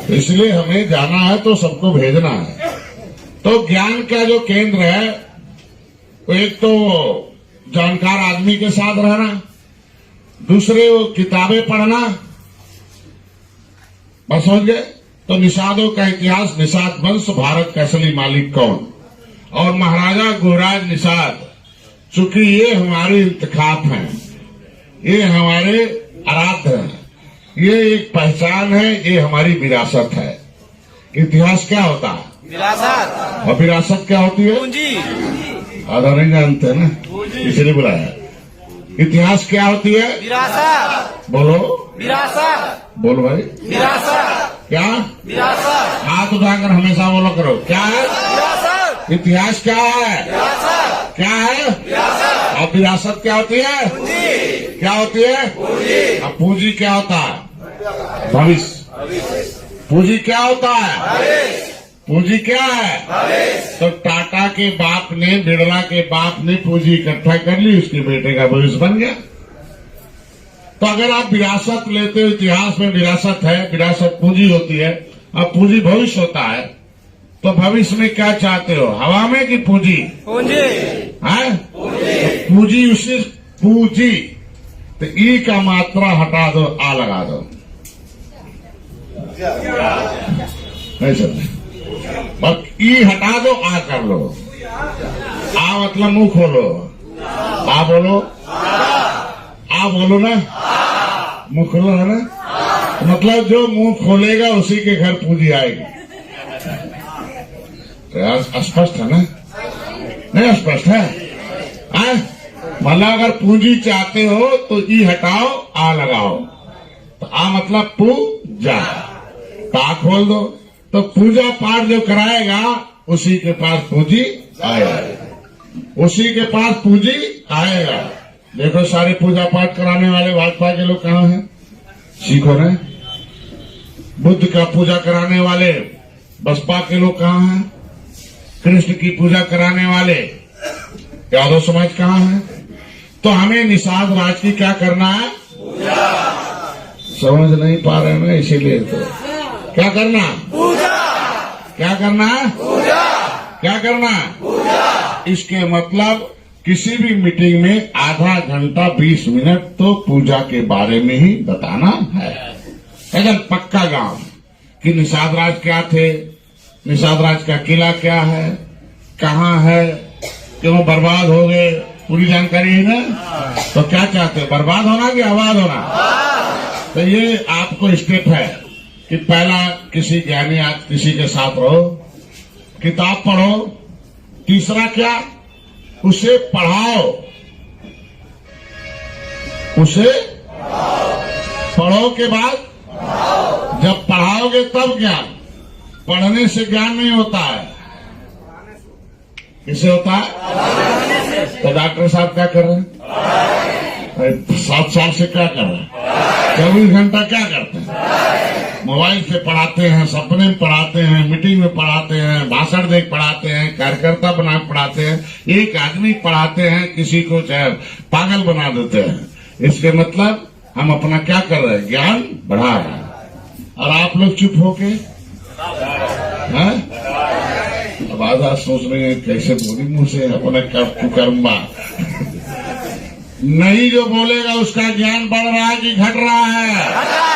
इसलिए हमें जाना है तो सबको भेजना है। तो ज्ञान का जो केंद्र है, वो एक तो जानकार आदमी के साथ रहना, दूसरे वो किताबें पढ़ना, बस समझ गए? तो निषादों का इतिहास, निषाद वंश, भारत का असली मालिक कौन, और महाराजा गुहराज निषाद, चूंकि ये हमारे इंतखाब हैं, ये हमारे आराध्य हैं, ये एक पहचान है, ये हमारी विरासत है। इतिहास क्या होता है? विरासत। और विरासत क्या होती है? पूंजी। आधा नहीं जानते ना, इसलिए बुलाया। इतिहास क्या होती है? विरासत। बोलो, विरासत। बोलो भाई, विरासत। क्या? विरासत। हाथ उठाकर हमेशा बोलो करो, क्या है? विरासत। इतिहास क्या है? विरासत। क्या है? विरासत। और विरासत क्या होती है? पूंजी। क्या होती है? पूंजी। अब पूंजी क्या होता है? भविष्य। पूंजी क्या होता है? भविष्य। पूंजी क्या है? भविष्य। तो टाटा के बाप ने, बिरला के बाप ने पूंजी इकट्ठा कर ली, उसके बेटे का भविष्य बन गया। तो अगर आप विरासत लेते हो, इतिहास में विरासत है, विरासत पूंजी होती है, अब पूंजी भविष्य होता है, तो भविष्य में क्या चाहते हो, हवा में कि पूंजी? पूंजी। है? तो पूंजी, उसी पूंजी, तो ई का मात्रा हटा दो, आ लगा दो, नहीं समझे? बस ई हटा दो, आ कर लो। आ मतलब मुंह खोलो, आ बोलो, आ बोलो ना, मुंह खोलो है ना, मतलब जो मुंह खोलेगा उसी के घर पूंजी आएगी। तो स्पष्ट है ना? नहीं स्पष्ट है? मतलब अगर पूंजी चाहते हो तो ई हटाओ, आ लगाओ, तो आ मतलब पूजा, पा खोल दो, तो पूजा पाठ जो कराएगा उसी के पास पूंजी आएगा, उसी के पास पूंजी आएगा। देखो सारे पूजा पाठ कराने वाले भाजपा के लोग कहाँ हैं? सीखो ना। बुद्ध का पूजा कराने वाले बसपा के लोग कहाँ हैं? कृष्ण की पूजा कराने वाले यादव समाज कहाँ है? तो हमें निषाद राज की क्या करना है? समझ नहीं पा रहे हैं, इसीलिए तो क्या करना? क्या करना है? क्या करना है? इसके मतलब किसी भी मीटिंग में आधा घंटा 20 मिनट तो पूजा के बारे में ही बताना है, एकदम पक्का गांव कि निषाद राज क्या थे, निषाद राज का किला क्या है, कहाँ है, क्यों बर्बाद हो गए, पूरी जानकारी है ना? तो क्या चाहते हैं, बर्बाद होना कि आबाद होना? तो ये आपको स्टेप है कि पहला किसी ज्ञानी आज किसी के साथ रहो, किताब पढ़ो, तीसरा क्या, उसे पढ़ाओ, उसे पढ़ो के बाद जब पढ़ाओगे तब ज्ञान, पढ़ने से ज्ञान नहीं होता है, किससे होता है? तो डॉक्टर साहब क्या कर रहे हैं? 7 साल से क्या कर रहे हैं? 24 घंटा क्या करते हैं? मोबाइल से पढ़ाते हैं, सपने में पढ़ाते हैं, मीटिंग में पढ़ाते हैं, भाषण देख पढ़ाते हैं, कार्यकर्ता बना पढ़ाते हैं, एक आदमी पढ़ाते हैं, किसी को चाहे पागल बना देते हैं। इसके मतलब हम अपना क्या कर रहे हैं? ज्ञान बढ़ा रहे हैं। और आप लोग चुप होके हैं? अब आधा सोच रहे हैं कैसे बोली मुंह से अपना कुकर्मा। नहीं, जो बोलेगा उसका ज्ञान बढ़ रहा है कि घट रहा है?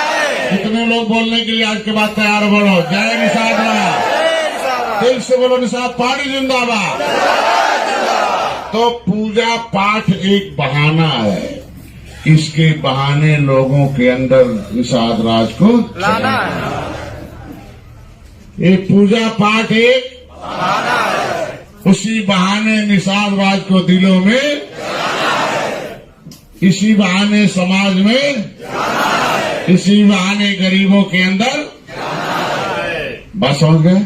कितने लोग बोलने के लिए आज के बाद तैयार बढ़ो? जय निषाद राज, दिल से बोलो निषाद पार्टी जिंदाबाद। तो पूजा पाठ एक बहाना है, इसके बहाने लोगों के अंदर निषाद राज को लाना है। ये पूजा पाठ एक बहाना है, उसी बहाने निषाद राज को दिलों में, इसी बहाने समाज में, इसी बहाने गरीबों के अंदर। बस समझ गए?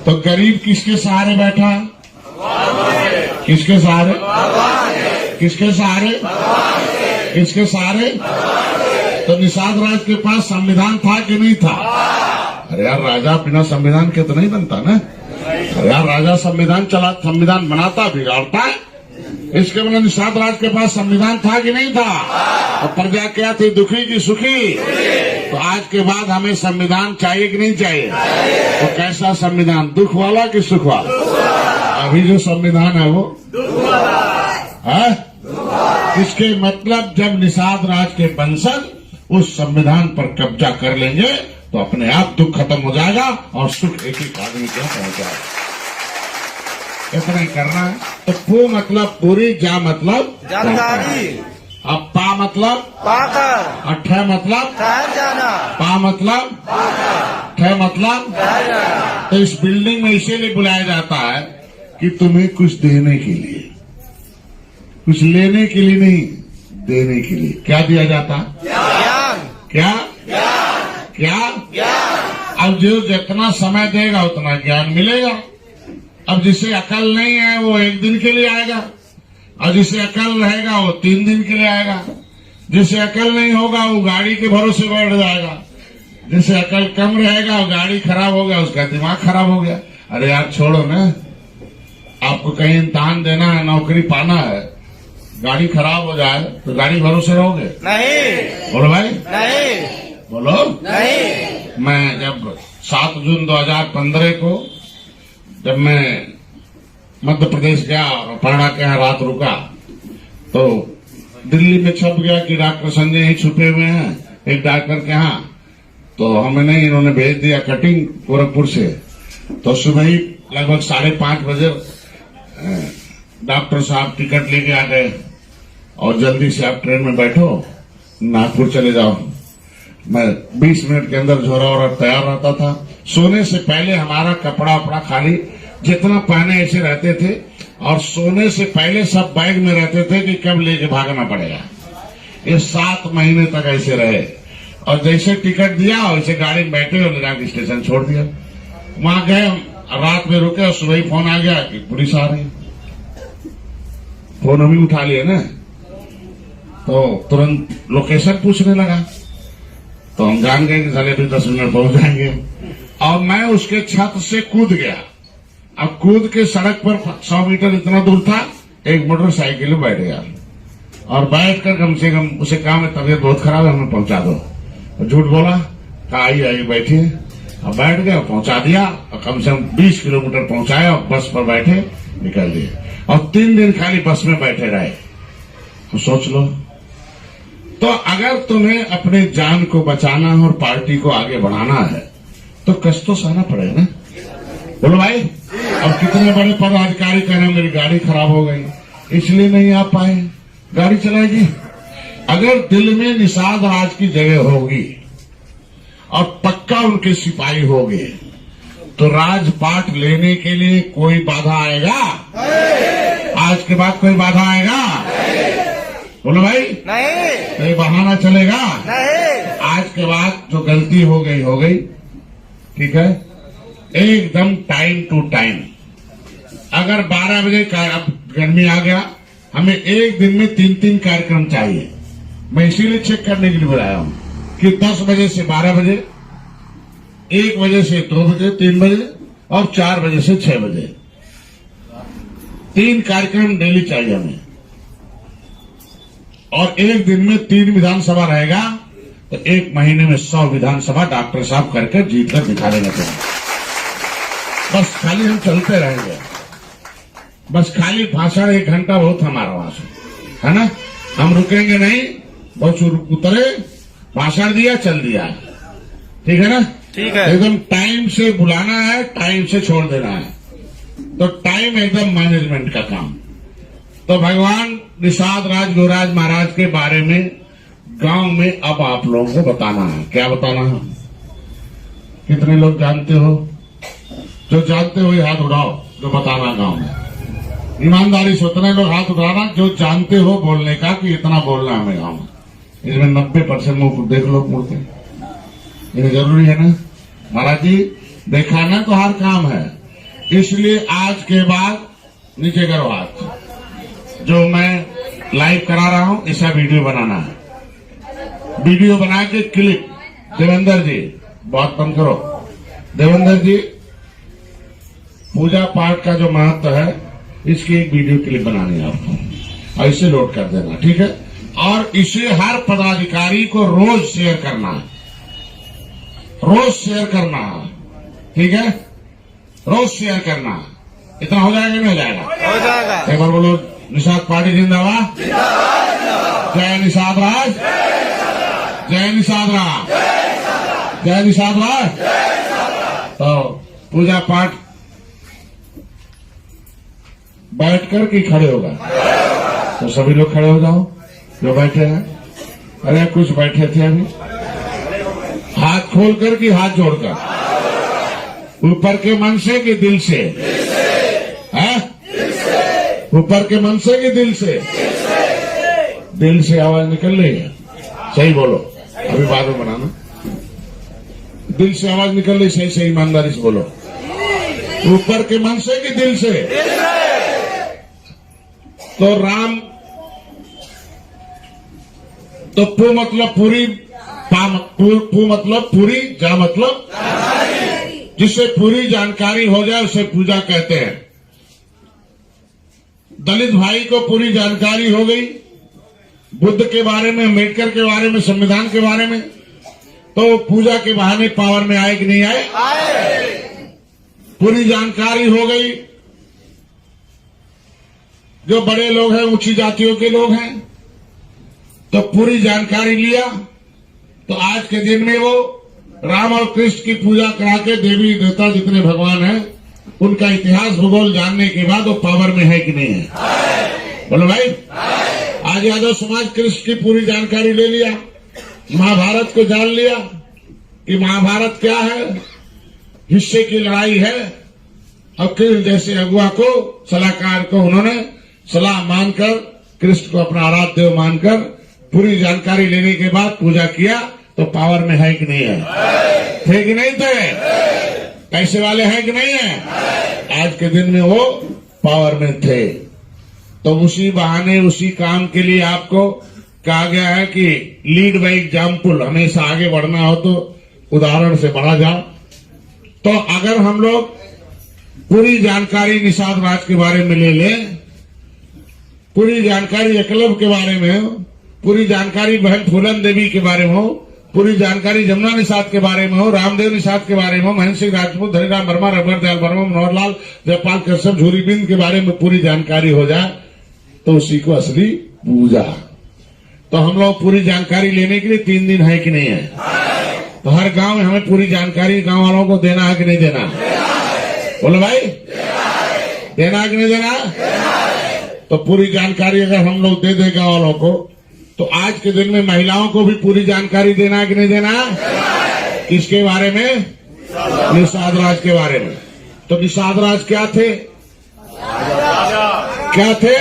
तो गरीब किसके सहारे बैठा? किसके सहारे? किसके सहारे? किसके सहारे? तो निषाद राज के पास संविधान था कि नहीं था? अरे यार, राजा बिना संविधान के तो नहीं बनता ना। अरे यार, राजा संविधान बनाता, बिगाड़ता है। इसके मतलब निषाद राज के पास संविधान था कि नहीं था? और प्रजा क्या थी, दुखी की सुखी? तो आज के बाद हमें संविधान चाहिए कि नहीं चाहिए? तो कैसा संविधान, दुख वाला कि सुख वाला? अभी जो संविधान है वो है, इसके मतलब जब निषाद राज के वंशज उस संविधान पर कब्जा कर लेंगे तो अपने आप दुख खत्म हो जाएगा और सुख एक एक आदमी के पहुंच जाएगा। इतना ही करना है। तो पू मतलब पूरी, जा मतलब जानकारी, अब पा मतलब पाकर, और ठ मतलब ठहर जाना, पा मतलब ठ मतलब। ठहर जाना। तो इस बिल्डिंग में इसीलिए बुलाया जाता है कि तुम्हें कुछ देने के लिए, कुछ लेने के लिए नहीं, देने के लिए। क्या दिया जाता? ज्ञान, क्या क्या? ज्ञान। अब जो जितना समय देगा उतना ज्ञान मिलेगा। अब जिसे अकल नहीं है वो 1 दिन के लिए आएगा, और जिसे अकल रहेगा वो 3 दिन के लिए आएगा। जिसे अकल नहीं होगा वो गाड़ी के भरोसे बैठ जाएगा। जिसे अकल कम रहेगा वो गाड़ी खराब हो गया, उसका दिमाग खराब हो गया। अरे यार छोड़ो ना, आपको कहीं इम्तिहान देना है, नौकरी पाना है, गाड़ी खराब हो जाए तो गाड़ी भरोसे रहोगे? नहीं, बोलो भाई, नहीं, बोलो। नहीं। मैं जब 7 जून 2015 को जब मैं मध्य प्रदेश गया और पढ़ा के यहाँ रात रुका, तो दिल्ली में छप गया कि डॉक्टर संजय ही छुपे हुए हैं एक डॉक्टर के यहाँ। तो हमें नहीं, इन्होंने भेज दिया कटिंग गोरखपुर से। तो सुबह ही लगभग 5:30 बजे डॉक्टर साहब टिकट लेके आ गए और जल्दी से आप ट्रेन में बैठो, नागपुर चले जाओ। मैं 20 मिनट के अंदर झोरा वोरा तैयार रहता था। सोने से पहले हमारा कपड़ा वपड़ा खाली जितना पहने ऐसे रहते थे, और सोने से पहले सब बैग में रहते थे कि कब लेके भागना पड़ेगा। ये 7 महीने तक ऐसे रहे, और जैसे टिकट दिया वैसे गाड़ी में बैठे और जाके स्टेशन छोड़ दिया। वहां गए, रात में रुके और सुबह ही फोन आ गया कि पुलिस आ रही। फोन अभी उठा लिए ना, तो तुरंत लोकेशन पूछने लगा। तो हम जान गए कि साले भी 10 मिनट पहुंच जाएंगे। और मैं उसके छत से कूद गया। अब कूद के सड़क पर 100 मीटर इतना दूर था, एक मोटरसाइकिल में बैठ गया, और बैठकर कम से कम उसे कहा मैं तबीयत बहुत खराब है, हमें पहुंचा दो। और झूठ बोला, कहा आई बैठिए। अब बैठ गया, पहुंचा दिया, और कम से कम 20 किलोमीटर पहुंचाया, और बस पर बैठे निकल दिए। और 3 दिन खाली बस में बैठे रहे। तो सोच लो, तो अगर तुम्हें अपने जान को बचाना और पार्टी को आगे बढ़ाना है तो कष्ट तो सहना पड़ेगा ना। बोलो भाई। अब कितने बड़े पदाधिकारी कह रहे मेरी गाड़ी खराब हो गई इसलिए नहीं आ पाए, गाड़ी चलाएगी। अगर दिल में निषाद राज की जगह होगी और पक्का उनके सिपाही होंगे तो राजपाट लेने के लिए कोई बाधा आएगा? आज के बाद कोई बाधा आएगा? बोलो भाई। नहीं, कोई बहाना चलेगा? नहीं। आज के बाद जो गलती हो गई, ठीक है, एकदम टाइम टू टाइम। अगर 12 बजे अब गर्मी आ गया, हमें एक दिन में 3-3 कार्यक्रम चाहिए। मैं इसीलिए चेक करने के लिए बुलाया हूं कि 10 बजे से 12 बजे, 1 बजे से 2 बजे, 3 बजे और 4 बजे से 6 बजे 3 कार्यक्रम डेली चाहिए हमें। और एक दिन में 3 विधानसभा रहेगा तो 1 महीने में 100 विधानसभा डॉक्टर साहब करके जीत कर दिखा देंगे। बस खाली हम चलते रहेंगे, बस खाली भाषण 1 घंटा बहुत हमारा वहां है ना। हम रुकेंगे नहीं, बहुत उतरे, भाषण दिया, चल दिया, ठीक है ना। ठीक है। एकदम टाइम से बुलाना है, टाइम से छोड़ देना है। तो टाइम एकदम मैनेजमेंट का काम। तो भगवान निषाद राज गुरुराज महाराज के बारे में गांव में अब आप लोगों को बताना है। क्या बताना है? कितने लोग जानते हो? जो जानते हो ये हाथ उठाओ, जो बताना गांव में। ईमानदारी से उतने लोग हाथ उठाना जो जानते हो बोलने का कि इतना बोलना हमें गाँव में। इसमें 90% मुंह देख लो मुड़ के, ये जरूरी है ना महाराज जी, दिखाना तो हर काम है। इसलिए आज के बाद नीचे करो हाथ, जो मैं लाइव करा रहा हूं ऐसा वीडियो बनाना है। वीडियो बना के क्लिप, देवेंद्र जी बात बंद करो। देवेंद्र जी, पूजा पाठ का जो महत्व है इसकी एक वीडियो क्लिप बनानी है आपको, और इसे लोड कर देना, ठीक है। और इसे हर पदाधिकारी को रोज शेयर करना है, रोज शेयर करना है, ठीक है, रोज शेयर करना है। इतना हो जाएगा नहीं हो जाएगा? हो जाएगा। एक बार बोलो, निषाद पार्टी जिंदाबाद, जय निषाद राज, जय निषाद राज, जय निषाद राज। तो पूजा पाठ बैठकर कि खड़े होगा? तो सभी लोग खड़े हो जाओ जो बैठे हैं। अरे कुछ बैठे थे अभी, हाथ खोलकर कि हाथ जोड़कर, ऊपर के मन से कि दिल से? है ऊपर के मन से कि दिल से? दिल से आवाज निकल रही है, सही बोलो, अभी बाद में बनाना। दिल से आवाज निकल रही, सही सही ईमानदारी से बोलो। ऊपर के मन से कि दिल से? तो राम, तो पू मतलब पूरी, पू मतलब पूरी, जा मतलब जिससे पूरी जानकारी हो जाए उसे पूजा कहते हैं। दलित भाई को पूरी जानकारी हो गई बुद्ध के बारे में, अम्बेडकर के बारे में, संविधान के बारे में, तो पूजा के बहाने पावर में आए कि नहीं आए? पूरी जानकारी हो गई। जो बड़े लोग हैं, ऊंची जातियों के लोग हैं, तो पूरी जानकारी लिया, तो आज के दिन में वो राम और कृष्ण की पूजा करा के देवी देवता जितने भगवान हैं उनका इतिहास भूगोल जानने के बाद वो पावर में है कि नहीं है? बोलो भाई। आज यादव समाज कृष्ण की पूरी जानकारी ले लिया, महाभारत को जान लिया कि महाभारत क्या है, हिस्से की लड़ाई है, और कृष्ण जैसे अगुआ को, सलाहकार को उन्होंने सलाह मानकर, कृष्ण को अपना आराध्य देव मानकर पूरी जानकारी लेने के बाद पूजा किया, तो पावर में है कि नहीं है? थे कि नहीं थे? पैसे वाले हैं कि नहीं है? आज के दिन में वो पावर में थे। तो उसी बहाने, उसी काम के लिए आपको कहा गया है कि लीड बाय एग्जाम्पल, हमेशा आगे बढ़ना हो तो उदाहरण से बढ़ा जाओ। तो अगर हम लोग पूरी जानकारी निषाद राज के बारे में ले लें, पूरी जानकारी एकलव्य के बारे में हो, पूरी जानकारी बहन फूलन देवी के बारे में हो, पूरी जानकारी जमुना निषाद के बारे में हो, रामदेव निषाद के बारे में हो, महेंद्र सिंह राजपूत, धनीराम वर्मा, रघुवर दयाल वर्मा, मनोहरलाल, जयपाल कश्यप, झूरी बिंद के बारे में पूरी जानकारी हो जाए तो उसी को असली पूजा। तो हम लोग पूरी जानकारी लेने के लिए 3 दिन है कि नहीं है? तो हर गांव में हमें पूरी जानकारी गांव वालों को देना है कि नहीं देना? बोलो भाई, देना है कि नहीं देना? तो पूरी जानकारी अगर हम लोग दे दें गांव वालों को, तो आज के दिन में महिलाओं को भी पूरी जानकारी देना है कि नहीं देना? किसके बारे में? निषाद राज के बारे में। तो निषाद राज क्या थे? क्या थे?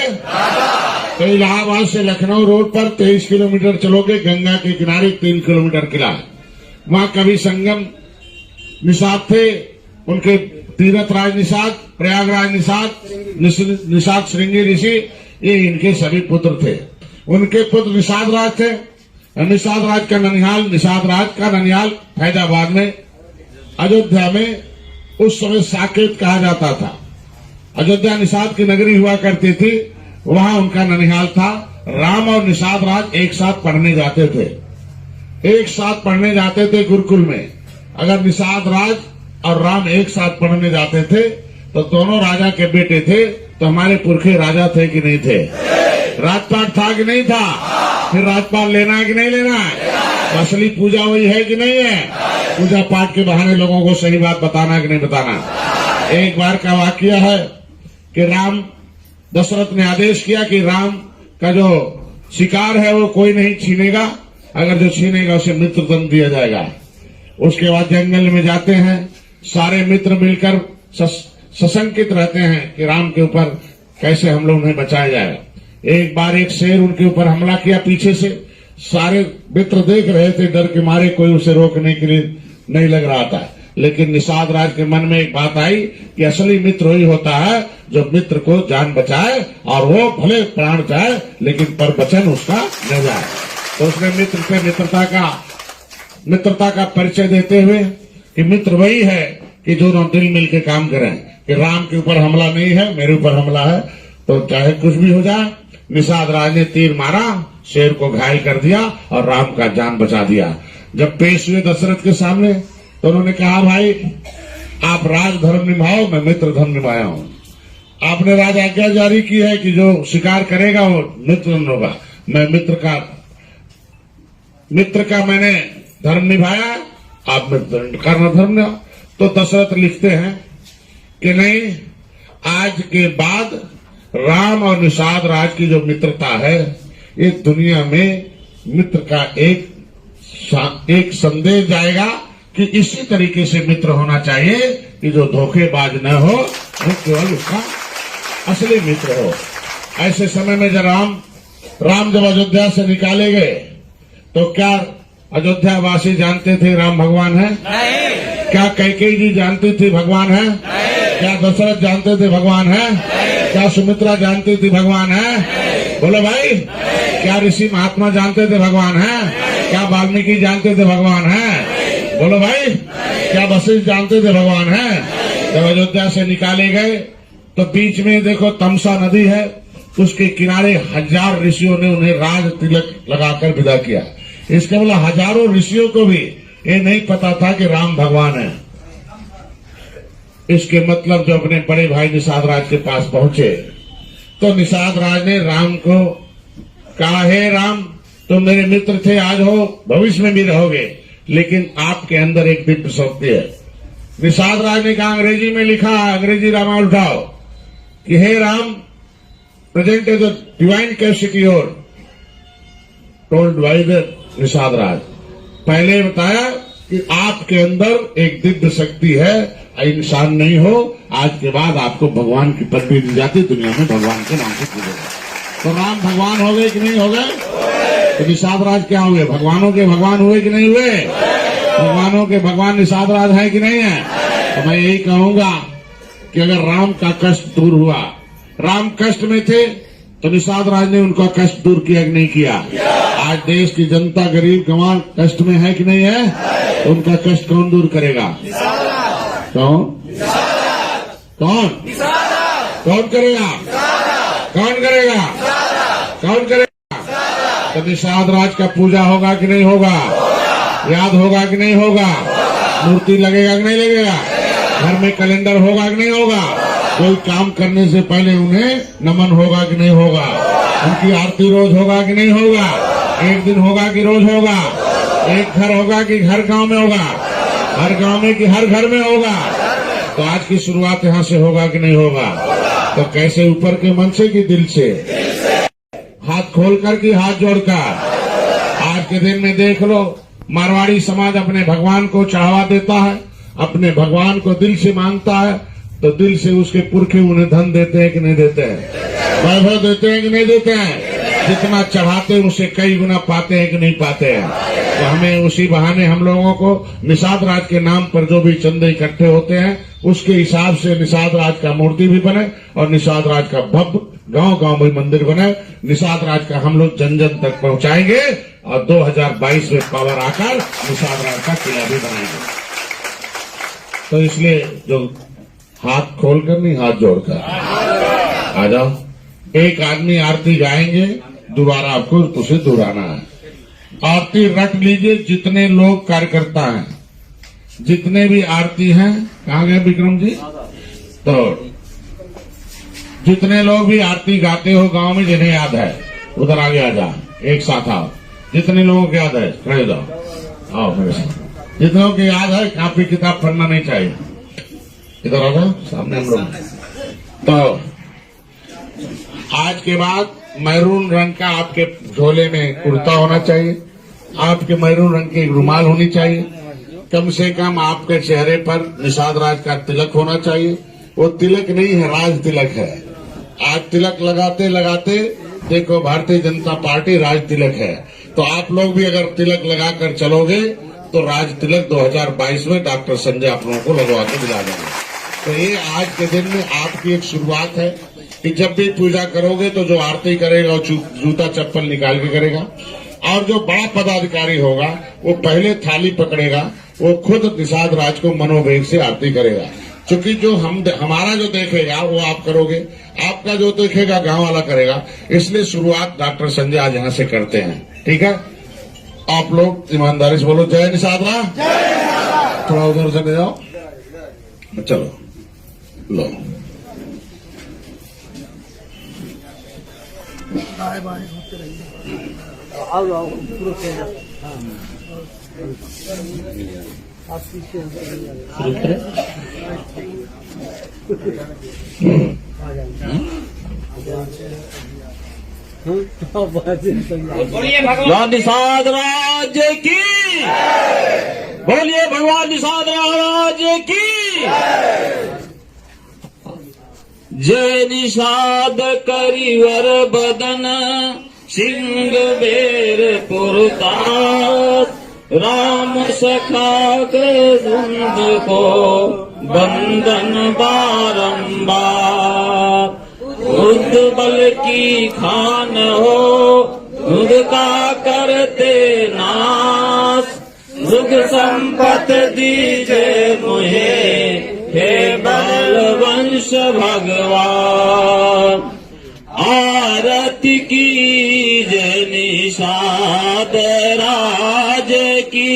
तो इलाहाबाद से लखनऊ रोड पर 23 किलोमीटर चलोगे, गंगा के किनारे 3 किलोमीटर किला, वहां कवि संगम निषाद थे। उनके तीरथ राज निषाद, प्रयागराज निषाद, निषाद श्रृंगी ऋषि, ये इनके सभी पुत्र थे। उनके पुत्र निषाद राज थे। निषाद राज का ननिहाल, निषाद राज का ननिहाल फैजाबाद में, अयोध्या में उस समय साकेत कहा जाता था। अयोध्या निषाद की नगरी हुआ करती थी, वहां उनका ननिहाल था। राम और निषाद राज एक साथ पढ़ने जाते थे, एक साथ पढ़ने जाते थे गुरुकुल में। अगर निषाद राज और राम एक साथ पढ़ने जाते थे तो दोनों राजा के बेटे थे, तो हमारे पुरखे राजा थे कि नहीं थे? राजपाट था कि नहीं था? फिर राजपाट लेना है कि नहीं लेना है? असली पूजा वही है कि नहीं है? पूजा पाठ के बहाने लोगों को सही बात बताना कि नहीं बताना। एक बार का वाकया है कि राम, दशरथ ने आदेश किया कि राम का जो शिकार है वो कोई नहीं छीनेगा, अगर जो छीनेगा उसे मित्र दंड दिया जाएगा। उसके बाद जंगल में जाते हैं, सारे मित्र मिलकर सशंकित रहते हैं कि राम के ऊपर कैसे हम लोग उन्हें बचाया जाए। एक बार एक शेर उनके ऊपर हमला किया पीछे से, सारे मित्र देख रहे थे, डर के मारे कोई उसे रोकने के लिए नहीं लग रहा था। लेकिन निषाद राज के मन में एक बात आई कि असली मित्र वही होता है जो मित्र को जान बचाए, और वो भले प्राण जाए लेकिन पर वचन उसका न जाए। तो उसने मित्र से मित्रता का परिचय देते हुए कि मित्र वही है कि दोनों दिल मिल के काम करें, कि राम के ऊपर हमला नहीं है, मेरे ऊपर हमला है, तो चाहे कुछ भी हो जाए। निषाद राज ने तीर मारा, शेर को घायल कर दिया और राम का जान बचा दिया। जब पेश हुए दशरथ के सामने तो उन्होंने कहा, भाई आप राज धर्म निभाओ, मैं मित्र धर्म निभाया हूं। आपने राज आज्ञा जारी की है कि जो शिकार करेगा वो मित्र होगा, मैं मित्र का मैंने धर्म निभाया, आप मित्र करना धर्म निभा। तो दशरथ लिखते हैं कि नहीं, आज के बाद राम और निषाद राज की जो मित्रता है, ये दुनिया में मित्र का एक संदेश जाएगा कि इसी तरीके से मित्र होना चाहिए कि जो धोखेबाज न हो, वो केवल उसका असली मित्र हो। ऐसे समय में जब राम जब अयोध्या से निकाले गए तो क्या अयोध्या वासी जानते थे राम भगवान है? नहीं। क्या कैकेयी जी जानती थी भगवान है? नहीं। क्या दशरथ जानते थे भगवान है? नहीं। क्या सुमित्रा जानती थी भगवान है? नहीं। बोलो भाई, नहीं। क्या ऋषि महात्मा जानते थे भगवान है? नहीं। क्या वाल्मीकि जानते थे भगवान है? नहीं। बोलो भाई, नहीं। क्या वशिष्ठ जानते थे भगवान है? नहीं। जब अयोध्या से निकाले गए तो बीच में देखो तमसा नदी है, उसके किनारे 1000 ऋषियों ने उन्हें राज तिलक लगाकर विदा किया। इसके मतलब हजारों ऋषियों को भी ये नहीं पता था कि राम भगवान है। इसके मतलब जो अपने बड़े भाई निषाद राज के पास पहुंचे तो निषाद राज ने राम को कहा, हे राम, तुम मेरे मित्र थे, आज हो, भविष्य में भी रहोगे, लेकिन आपके अंदर एक दिव्य शक्ति है। निषाद राज ने कहा, अंग्रेजी में लिखा, अंग्रेजी रामायण उठाओ कि हे Ram, present is the divine capacity और told by the Nishad Raj. पहले बताया कि आपके अंदर एक दिव्य शक्ति है, इंसान नहीं हो, आज के बाद आपको भगवान की पदवी दी जाती, दुनिया में भगवान के नाम से पूजेगा। तो राम भगवान हो गए कि नहीं हो गए? तो निषाद राज क्या हुए? भगवानों के भगवान हुए कि नहीं हुए? भगवानों के भगवान निषाद राज है कि नहीं है? तो मैं यही कहूंगा कि अगर राम का कष्ट दूर हुआ, राम कष्ट में थे तो निषाद राज ने उनका कष्ट दूर किया कि नहीं किया? आज देश की जनता गरीब गंवार कष्ट में है कि नहीं है? उनका कष्ट कौन दूर करेगा? कौन कौन कौन करेगा? कौन करेगा? कौन करेगा? तो निषाद राज का पूजा होगा कि नहीं होगा? याद होगा कि नहीं होगा? मूर्ति लगेगा कि नहीं लगेगा? घर में कैलेंडर होगा कि नहीं होगा? कोई काम करने से पहले उन्हें नमन होगा कि नहीं होगा? उनकी आरती रोज होगा कि नहीं होगा? एक दिन होगा कि रोज होगा? एक घर होगा कि हर गांव में होगा? हर गांव में कि हर घर में होगा? तो आज की शुरुआत यहाँ से होगा कि नहीं होगा? तो कैसे? ऊपर के मन से कि दिल से? हाथ खोलकर कि हाथ जोड़कर? आज के दिन में देख लो, मारवाड़ी समाज अपने भगवान को चढ़ावा देता है, अपने भगवान को दिल से मानता है, तो दिल से उसके पुरखे उन्हें धन देते हैं कि नहीं देते हैं? वैभव देते हैं कि नहीं देते हैं? जितना चढ़ाते हैं उससे कई गुना पाते हैं कि नहीं पाते हैं? तो हमें उसी बहाने हम लोगों को निषाद राज के नाम पर जो भी चंदे इकट्ठे होते हैं उसके हिसाब से निषाद राज का मूर्ति भी बने और निषाद राज का भव्य गांव गांव में मंदिर बने। निषाद राज का हम लोग जन जन तक पहुंचाएंगे और 2022 में पावर आकर निषाद राज का किला भी बनाएंगे। तो इसलिए जो हाथ खोलकर नहीं, हाथ जोड़कर आ जाओ। एक आदमी आरती गाएंगे, दोबारा आपको उसे दोहराना है। आरती रट लीजिए, जितने लोग कार्यकर्ता हैं, जितने भी आरती हैं, कहाँ गए विक्रम जी? तो जितने लोग भी आरती गाते हो गांव में, जिन्हें याद है उधर आगे आ जा, एक साथ आओ। जितने लोगों को याद है खड़े जाओ, आओ मेरे साथ। जितनों को याद है कापी किताब पढ़ना नहीं चाहिए, इधर आ जाओ सामने हम लोग। तो आज के बाद मैरून रंग का आपके झोले में कुर्ता होना चाहिए, आपके मैरून रंग की रुमाल होनी चाहिए, कम से कम आपके चेहरे पर निषाद राज का तिलक होना चाहिए। वो तिलक नहीं है, राज तिलक है। आज तिलक लगाते लगाते देखो भारतीय जनता पार्टी राज तिलक है। तो आप लोग भी अगर तिलक लगाकर चलोगे तो राज तिलक 2022 में डॉक्टर संजय आप लोगों को लगवा के दिला देंगे। तो ये आज के दिन में आपकी एक शुरुआत है कि जब भी पूजा करोगे तो जो आरती करेगा वो जूता चप्पल निकाल के करेगा, और जो बड़ा पदाधिकारी होगा वो पहले थाली पकड़ेगा, वो खुद निषाद राज को मनोवेग से आरती करेगा। क्योंकि जो हमारा जो देखेगा वो आप करोगे, आपका जो देखेगा गांव वाला करेगा। इसलिए शुरुआत डॉक्टर संजय आज यहाँ से करते हैं। ठीक है, आप लोग ईमानदारी से बोलो जय निषाद राज। थोड़ा उधर से ले जाओ, चलो लो। भगवान निषाद राज की, बोलिए भगवान निषाद राज की। जय निषाद करिवर बदन सिंह बेर पुरतास, राम सखा के धुंध को बंदन बारंबार। बुद्ध बल की खान हो खुद का करते नाश, सुख संपत दीजे मुझे हे बलवंश भगवान। आरती की जय निषाद राज की,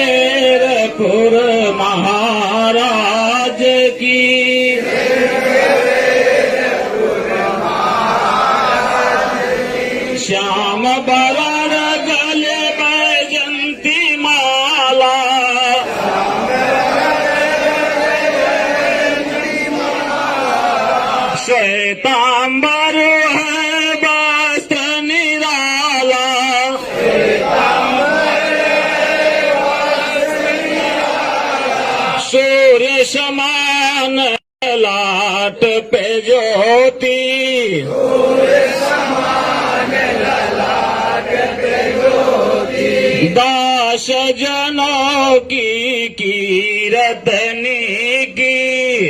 श्रृंगबेरपुर महाराज की, श्याम बरण गले बैजंती माला, श्वेतांबर है वस्त्र निराला, सूर्य समान लाट पे ज्योति, दास जनों की कीरतनी की,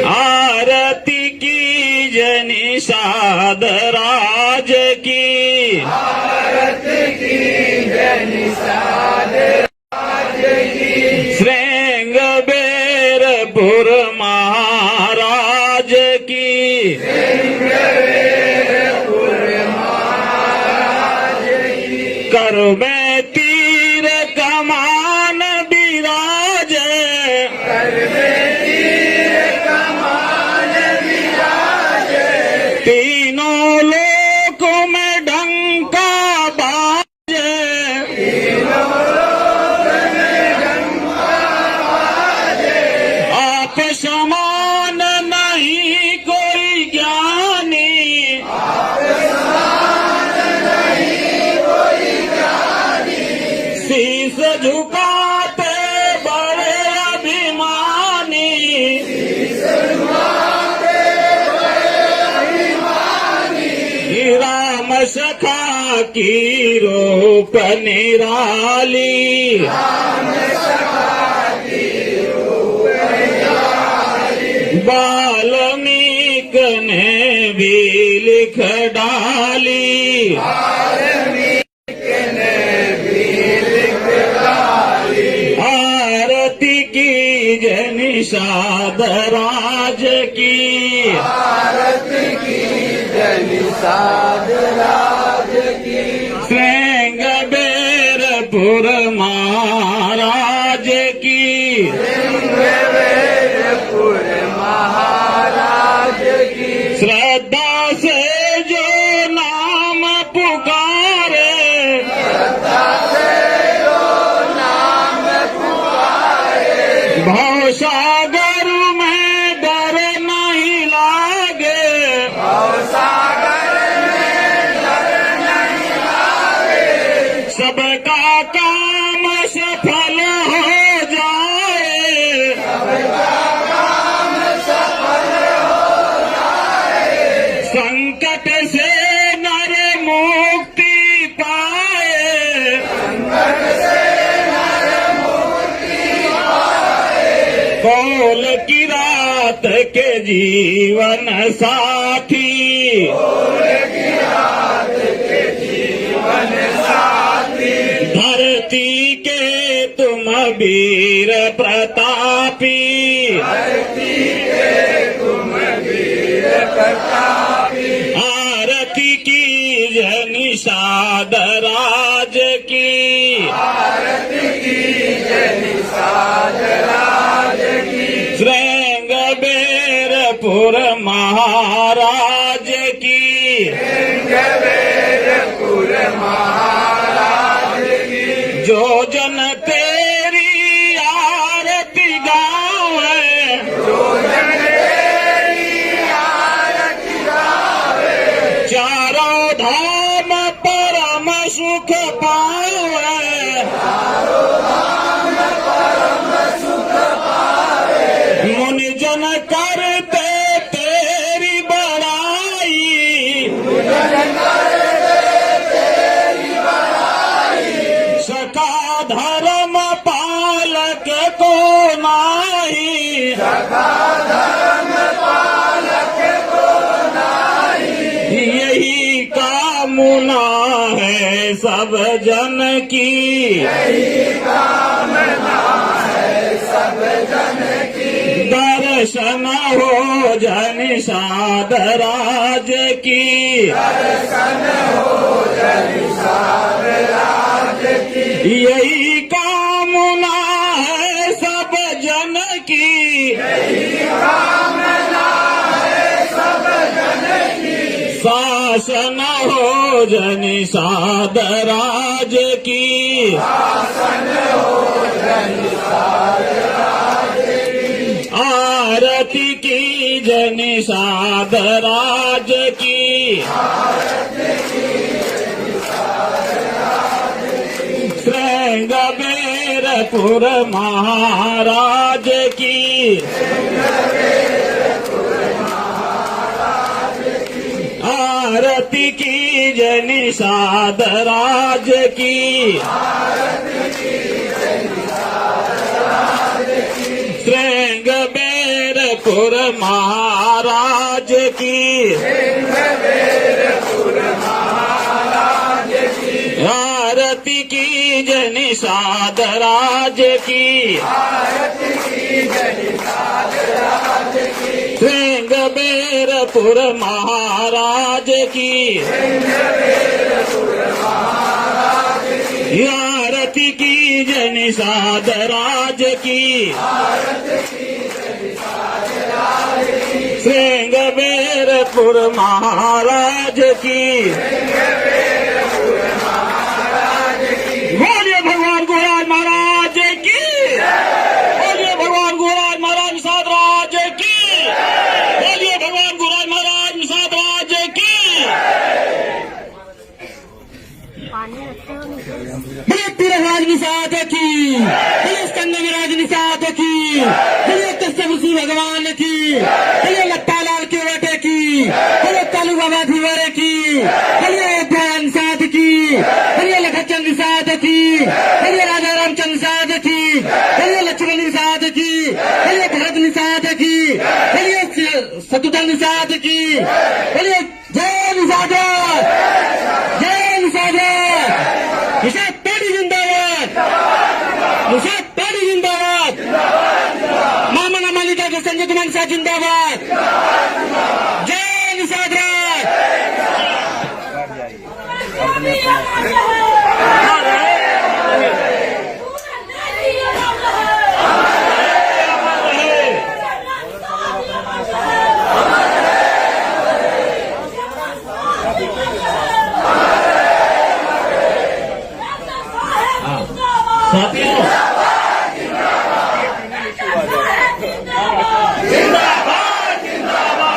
आरती की जय निषाद राज की, श्रृंगबेरपुर महाराज की, कर में तीर कमान बिराजे, तीनों लोक में डंका बाजे, आप समान नहीं कोई ज्ञानी, शीश झुकाते बड़े अभिमानी, राम सखा की रूप निराली, वाल्मीक ने भी लिख डाली, आरती की जय निषाद राज की, श्रृंगबेरपुर महाराज की, श्रद्धा से जो नाम पुकारे, भवसागर में डर नहीं लागे, संकट से नर मुक्ति पाए, कौल की रात के जीवन साथी, धरती के तुम वीर प्रतापी, आरती की निषाद राज की, श्रृंगबेरपुर महाराज की, जो जन तेरी आरती गावे, चारों धाम परम सुख पावे, मुनि जन करते तेरी बड़ाई, सका धर्म पालक को नाही, यही कामना है सब जन की, दर्शन हो जनिषाद राज की, यही कामना है सब जन की, शासन हो जनिषाद राज की, आरती की जनिषाद राज की, श्रृंगबेरपुर महाराज की, आरती की जनिषाद राज की, श्रृंगबेरपुर महाराज की, आरती की जनिषाद राज की, श्रृंगबेरपुर महाराज की, आरती की जनिषाद राज की, श्रृंगबेरपुर महाराज की। बोलिए भगवान गोराज महाराज की, बोलिए भगवान गोराज महाराज निषाद राज की, बोलिए भगवान गोराज महाराज निषाद राज की। बोलिए राज निषाद की, बोलिए स्कंद महाराज निषाद की, बोलिए कश्यप ऋषि भगवान की, बोलिए लट्टा लाल के बेटे की, बोलिए कालू बाबा धीवरे की, बोलिए ध्यान साध की, बोलिए लखनचंद निषाद की, बोलिए राजा रामचंद्र निषाद की, बोलिए लक्ष्मण निषाद की, बोलिए भरत निषाद की, बोलिए शत्रुघ्न निषाद की, बोलिए जय निषाद, जय निषाद, निषाद पार्टी जिंदाबाद, निषाद पार्टी जिंदाबाद, मामा मालिका के संजय कुमार निषाद जिंदाबाद, जय निषाद राज। साथियों जिंदाबाद जिंदाबाद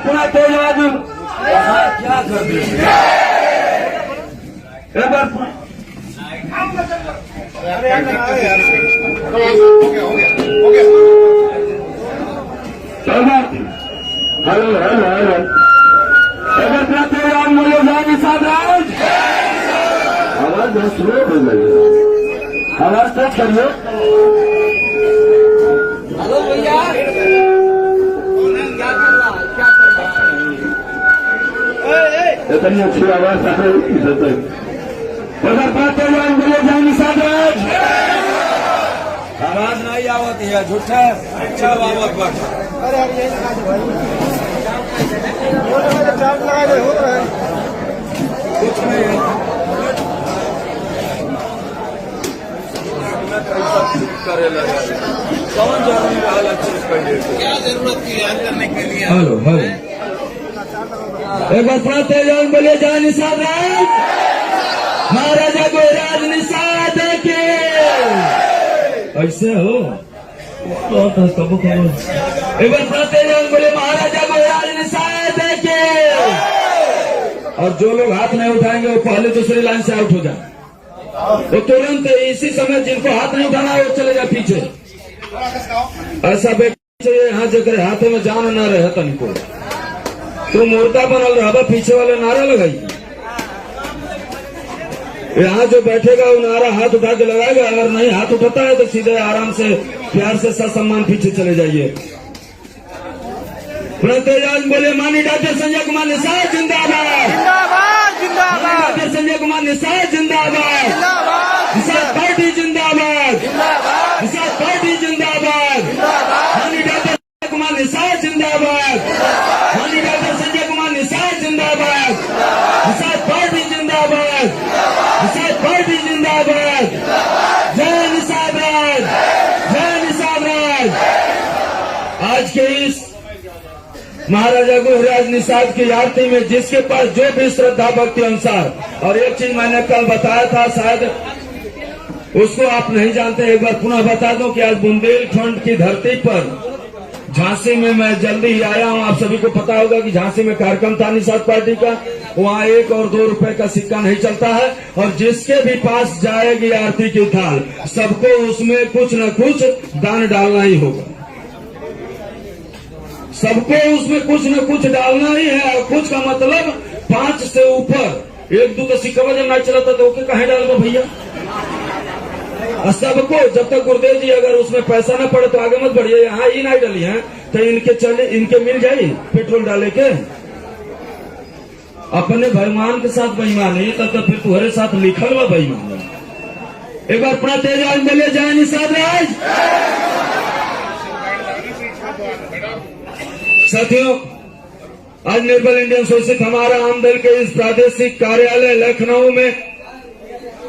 पुनः तेज आवाज में क्या कर दिया एक बार हेलो हेलो हेलो एक बार पुनः तेज आवाज बोलो जय निषाद राज। आवाज बहुत स्लो हो गई है, आवाज तेज करिए। हेलो भैया इतनी अच्छी आवाज आ रही है। अगर बात करें बोले जय निषाद राज। आवाज नहीं आवती है झूठा अच्छा आवत बस कुछ नहीं है। करे लगा कौन जरूरी हाल अच्छे क्या जरूरत थी याद करने के लिए। हेलो हेलो एक बार थोड़ा तेज बोलिए जय निषाद राज। महाराजा गोराज निषाद के ऐसे हो कबो कबो एक बार थोड़ा तेज बोलिए महाराजा गोराज निषाद के। और जो लोग हाथ नहीं उठाएंगे वो पहले दूसरी लाइन से आउट हो जाए। वो तुरंत इसी समय जिनको हाथ नहीं उठाना है वो चले जाए पीछे। ऐसा व्यक्ति यहाँ जगह हाथों में जान न रहे तनिको तो मुर्दा बनल रहा पीछे वाले नारा लगाई। यहाँ जो बैठेगा वो नारा हाथ उठा के लगाएगा, अगर नहीं हाथ उठाता है तो सीधे आराम से प्यार से सम्मान पीछे चले जाइए। तेजाज बोले मानी डॉक्टर संजय कुमार निषाद जिंदाबाद जिंदाबाद। डॉक्टर संजय कुमार निषाद जिंदाबाद निषाद पार्टी जिंदाबाद निषाद पार्टी जिंदाबाद। मानी डॉक्टर संजय कुमार निषाद जिंदाबाद मानी डॉक्टर संजय कुमार निषाद जिंदाबाद निषाद पार्टी जिंदाबाद निषाद पार्टी जिंदाबाद। जय निषाद राज जय निषाद राज। आज के इस महाराजा गोहराज निषाद की आरती में जिसके पास जो भी श्रद्धा भक्ति अनुसार, और एक चीज मैंने कल बताया था शायद उसको आप नहीं जानते, एक बार पुनः बता दूं कि आज बुंदेलखंड की धरती पर झांसी में मैं जल्दी ही आया हूं। आप सभी को पता होगा कि झांसी में कार्यक्रम था निषाद पार्टी का, वहां 1 और 2 रुपए का सिक्का नहीं चलता है। और जिसके भी पास जाएगी आरती की थाल सबको उसमें कुछ न कुछ दान डालना ही होगा। सबको उसमें कुछ न कुछ डालना ही है। और कुछ का मतलब 5 से ऊपर 1-2 का सिक्का जब नहीं चला था तो ओके कहे डाल भैया। सबको जब तक गुरुदेव जी अगर उसमें पैसा न पड़े तो आगे मत बढ़िए। यहाँ ही नहीं डाली है तो इनके चले इनके मिल जाये पेट्रोल डाले के। अपने बेईमान के साथ बेईमानी तब तो फिर तुम्हारे साथ लिखल हुआ बेईमान। एक बार अपना तेज आज मिले जय निषाद राज। साथियों आज निर्मल इंडियन शोषित हमारा आम दल के इस प्रादेशिक कार्यालय लखनऊ में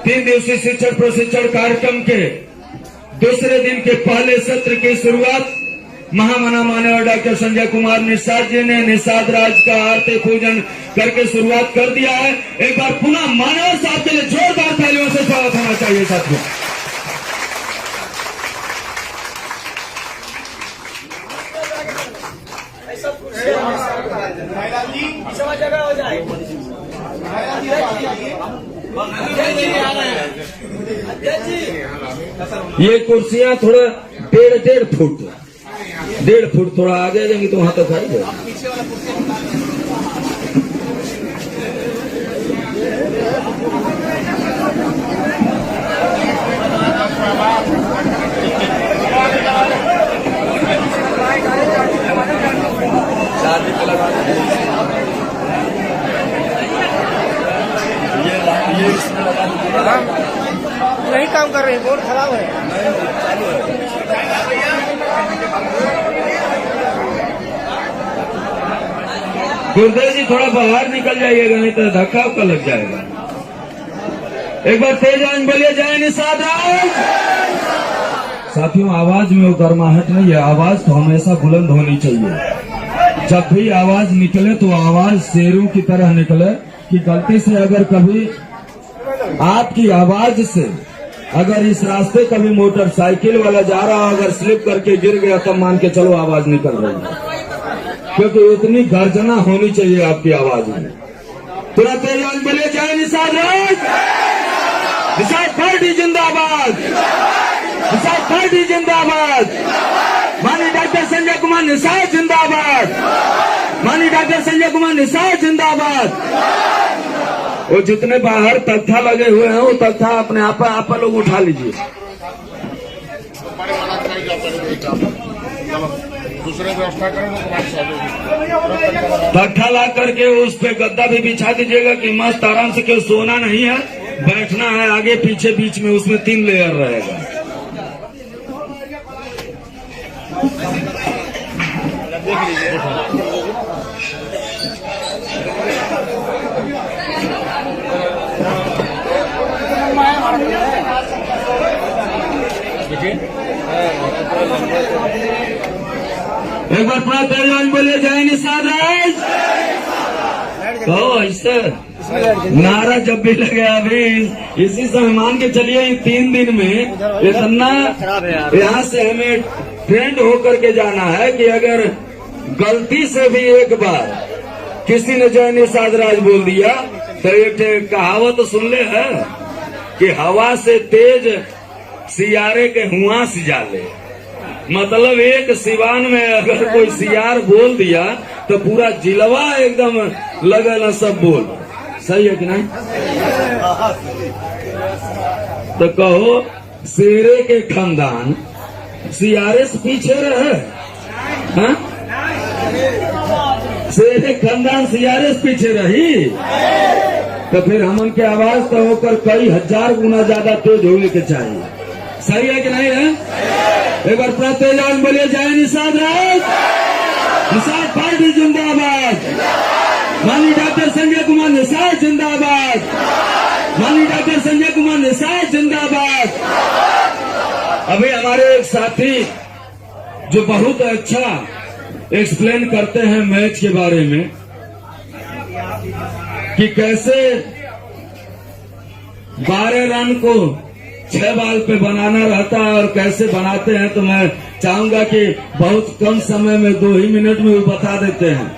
3 दिवसीय शिक्षक प्रशिक्षण कार्यक्रम के दूसरे दिन के पहले सत्र की शुरुआत महामना मान्यवर डॉक्टर संजय कुमार निषाद जी ने निषाद राज का आरती पूजन करके शुरुआत कर दिया है। एक बार पुनः मान्यवर साहब के लिए जोरदार तालियों से स्वागत होना चाहिए साथियों। ये कुर्सियां थोड़ा 1.5 फुट थोड़ा आगे जाएंगी तो वहां तक आएंगे। नहीं काम कर रहे, बोर्ड खराब है। गुरुदेव जी थोड़ा बाहर निकल जाइएगा नहीं तो धक्का उक्का लग जाएगा। एक बार तेज आवाज बोलिए जय निषाद राज। साथियों आवाज में वो गर्माहट नहीं है, आवाज तो हमेशा बुलंद होनी चाहिए। जब भी आवाज निकले तो आवाज शेरों की तरह निकले कि गलती से अगर कभी आपकी आवाज से अगर इस रास्ते कभी मोटरसाइकिल वाला जा रहा अगर स्लिप करके गिर गया तब मान के चलो आवाज निकल रही है। क्योंकि इतनी गर्जना होनी चाहिए आपकी आवाज में। थोड़ा तेज आवाज बोलिए, जय निषाद राज, निषाद पार्टी जिंदाबाद, निषाद पार्टी जिंदाबाद, माननीय डॉक्टर संजय कुमार निषाद जिंदाबाद, माननीय डॉक्टर संजय कुमार निषाद जिंदाबाद। वो जितने बाहर तख्ता लगे हुए हैं वो तख्ता अपने आप लोग उठा लीजिए। दूसरे व्यवस्था करें तख्ता ला करके उस पे गद्दा भी बिछा दीजिएगा कि मस्त आराम से, क्यों सोना नहीं है, बैठना है आगे पीछे बीच में, उसमें 3 लेयर रहेगा। एक बार पूरा तेज बोलिए, जय निषाद राज। तो ऐसे नारा जब भी लगे, अभी इसी समय मान के चलिए 3 दिन में इतना यहाँ से हमें ट्रेंड होकर के जाना है कि अगर गलती से भी एक बार किसी ने जय निषाद राज बोल दिया तो एक कहावत सुन ले है कि हवा से तेज सियारे के हुआ से जाले। मतलब एक सिवान में अगर कोई सियार बोल दिया तो पूरा जिलवा एकदम लगल सब बोल। सही है कि नहीं? तो कहो शेरे के खानदान सियारे से पीछे रहे, हाँ? शेरे खानदान सियारे से पीछे रही तो फिर हमन के आवाज तो होकर कई हजार गुना ज्यादा तेज होने के चाहिए। सही है कि नहीं है? एक बार पूरा तेज आवाज बोलिए, जय निषाद राज, निषाद पार्टी जिंदाबाद, माननीय डॉक्टर संजय कुमार निषाद जिंदाबाद, माननीय डॉक्टर संजय कुमार निषाद जिंदाबाद। अभी हमारे एक साथी जो बहुत अच्छा एक्सप्लेन करते हैं मैच के बारे में कि कैसे 12 रन को 6 बॉल पे बनाना रहता है और कैसे बनाते हैं, तो मैं चाहूंगा कि बहुत कम समय में 2 ही मिनट में वो बता देते हैं।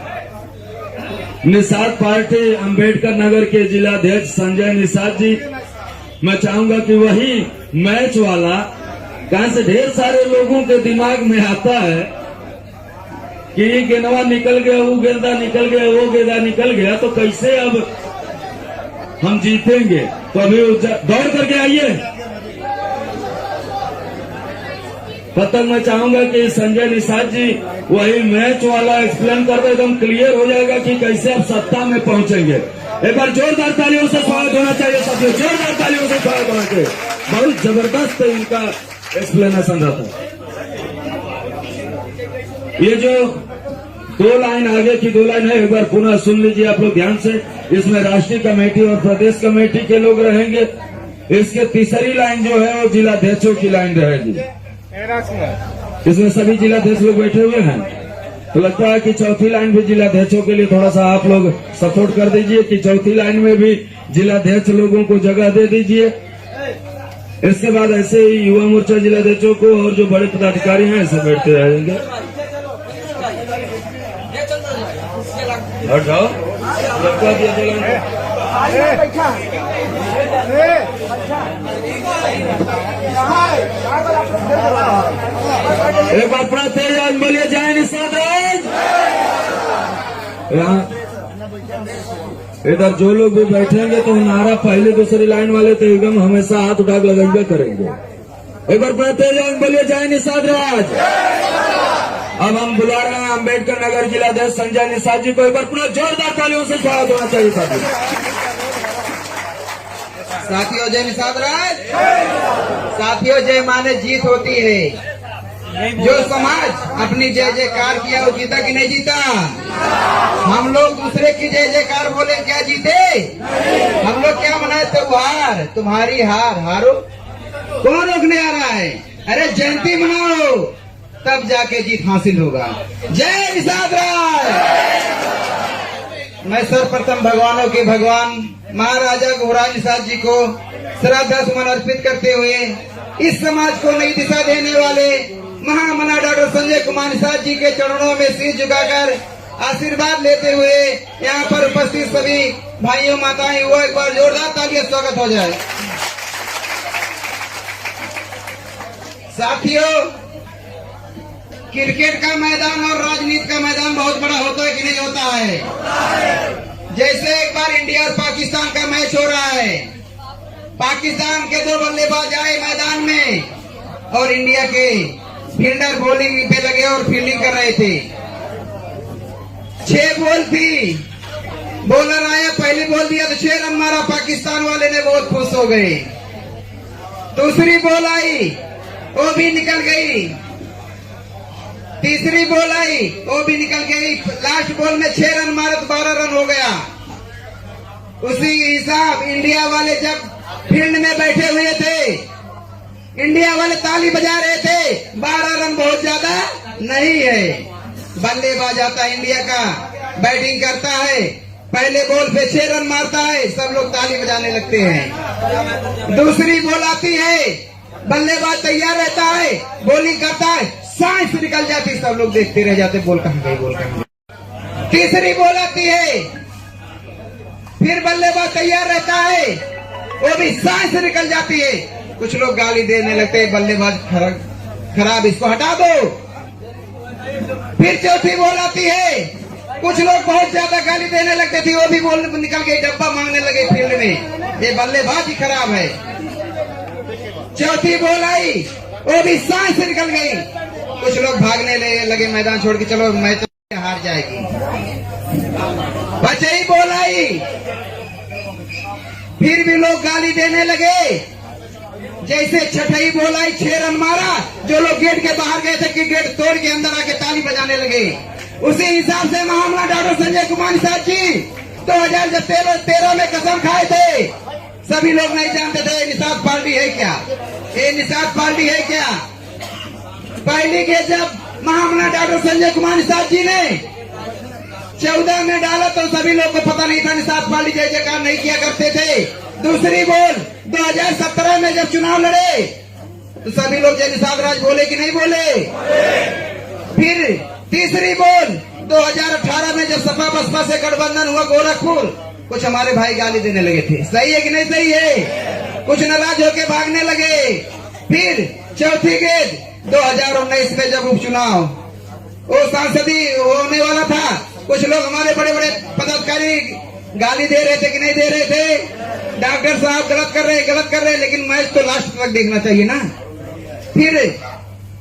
निषाद पार्टी अंबेडकर नगर के जिलाध्यक्ष संजय निषाद जी, मैं चाहूंगा कि वही मैच वाला, कहां से ढेर सारे लोगों के दिमाग में आता है कि ये गेंदवा निकल गया, वो गेंदा निकल गया, वो गेंदा निकल गया, तो कैसे अब हम जीतेंगे। तो अभी दौड़ करके आइए। तब तक मैं चाहूंगा कि संजय निषाद जी वही मैच वाला एक्सप्लेन कर दे, एकदम क्लियर हो जाएगा कि कैसे आप सत्ता में पहुंचेंगे। एक बार जोरदार तालियों से स्वागत होना चाहिए, सबसे जोरदार तालियों से स्वागत होना चाहिए। बहुत जबरदस्त इनका एक्सप्लेनेशन रहता है। ये जो 2 लाइन आगे की 2 लाइन है, एक बार पुनः सुन लीजिए आप लोग ध्यान से। इसमें राष्ट्रीय कमेटी और प्रदेश कमेटी के लोग रहेंगे। इसके तीसरी लाइन जो है वो जिलाध्यक्षों की लाइन रहेगी। इसमें सभी जिलाध्यक्ष लोग बैठे हुए हैं, तो लगता है कि चौथी लाइन भी जिलाध्यक्षों के लिए थोड़ा सा आप लोग सपोर्ट कर दीजिए कि चौथी लाइन में भी जिलाध्यक्ष लोगों को जगह दे दीजिए। इसके बाद ऐसे ही युवा मोर्चा जिलाध्यक्षों को और जो बड़े पदाधिकारी हैं ऐसे बैठते रहेंगे। हट जाओ, लगता एक बार पूरा तेज आवाज बोलिए, जय निषाद राज। यहाँ इधर जो लोग भी बैठेंगे तो नारा पहले दूसरी लाइन वाले तो एकदम हमेशा हाथ उठा के लगाएंगे करेंगे। एक बार पूरा तेज आवाज बोलिए, जय निषाद राज। अब हम बुला रहे हैं अंबेडकर नगर जिलाध्यक्ष संजय निषाद जी को। एक बार पूरा जोरदार तालियों से स्वागत होना चाहिए साथियों। जय निषाद राज। साथियों, जय माने जीत होती है। जो समाज अपनी जय जयकार किया वो जीता कि नहीं जीता? हम लोग दूसरे की जय जयकार बोले क्या जीते? हम लोग क्या मनाए त्योहार? तुम्हारी हार हारो कौन रोकने आ रहा है? अरे जयंती मनाओ, तब जाके जीत हासिल होगा। जय निषाद राज। मैं सर्वप्रथम भगवानों के भगवान महाराजा घोराज निषाद जी को श्रद्धा सुमन अर्पित करते हुए इस समाज को नई दिशा देने वाले महामना डॉक्टर संजय कुमार निषाद जी के चरणों में सिर झुकाकर आशीर्वाद लेते हुए यहाँ पर उपस्थित सभी भाइयों माताएं वो एक बार जोरदार तालियां स्वागत हो जाए। साथियों, क्रिकेट का मैदान और राजनीति का मैदान बहुत बड़ा होता है कि नहीं होता है? जैसे एक बार इंडिया और पाकिस्तान का मैच हो रहा है, पाकिस्तान के 2 बल्लेबाज आए मैदान में और इंडिया के फील्डर बॉलिंग पे लगे और फील्डिंग कर रहे थे। 6 बॉल थी, बॉलर आया, पहली बॉल दिया तो 6 रन मारा, पाकिस्तान वाले ने बहुत खुश हो गए। दूसरी बॉल आई, वो भी निकल गई। तीसरी बॉल आई, वो भी निकल गई। लास्ट बॉल में 6 रन मारे तो 12 रन हो गया। उसी हिसाब इंडिया वाले जब फील्ड में बैठे हुए थे, इंडिया वाले ताली बजा रहे थे। 12 रन बहुत ज्यादा नहीं है। बल्लेबाज आता है इंडिया का, बैटिंग करता है, पहले बॉल पे 6 रन मारता है, सब लोग ताली बजाने लगते हैं। दूसरी बॉल आती है, बल्लेबाज तैयार रहता है, बॉलिंग करता है, सांस निकल जाती, सब लोग देखते रह जाते, बॉल कहाँ गई, बॉल कहाँ गई। तीसरी बॉल आती है, फिर बल्लेबाज तैयार रहता है, वो भी सांस निकल जाती है। कुछ लोग गाली देने लगते हैं, बल्लेबाज खराब, इसको हटा दो। फिर चौथी बॉल आती है, कुछ लोग बहुत ज्यादा गाली देने लगते थे, वो भी बॉल निकल गई, डब्बा मांगने लगे फील्ड में, ये बल्लेबाज ही खराब है। चौथी बॉल आई, वो भी सांस निकल गई। कुछ लोग भागने लगे मैदान छोड़ के, चलो मैच तो हार जाएगी। बची बॉल आई, फिर भी लोग गाली देने लगे। जैसे छठी बॉल आई, 6 रन मारा, जो लोग गेट के बाहर गए थे कि गेट तोड़ के अंदर आके ताली बजाने लगे। उसी हिसाब से महामना डॉक्टर संजय कुमार निषाद जी 2013 में कसम खाए थे। सभी लोग नहीं जानते थे निषाद पार्टी है क्या, ये निषाद पार्टी है क्या। पहली के जब महामना डॉक्टर संजय कुमार निषाद जी ने 14 में डाला तो सभी लोग को पता नहीं था, निषाद पार्टी जय जयकार नहीं किया करते थे। दूसरी बॉल 2017 में जब चुनाव लड़े तो सभी लोग जय निषाद राज बोले कि नहीं बोले। फिर तीसरी बॉल 2018 में जब सपा बसपा से गठबंधन हुआ गोरखपुर, कुछ हमारे भाई गाली देने लगे थे, सही है कि नहीं सही है, कुछ नाराज होके भागने लगे। फिर चौथी गेंद 2019 में जब उपचुनाव वो सांसदी होने वाला था, कुछ लोग हमारे बड़े बड़े पदाधिकारी गाली दे रहे थे कि नहीं दे रहे थे, डॉक्टर साहब गलत कर रहे, लेकिन मैच तो लास्ट तक देखना चाहिए ना। फिर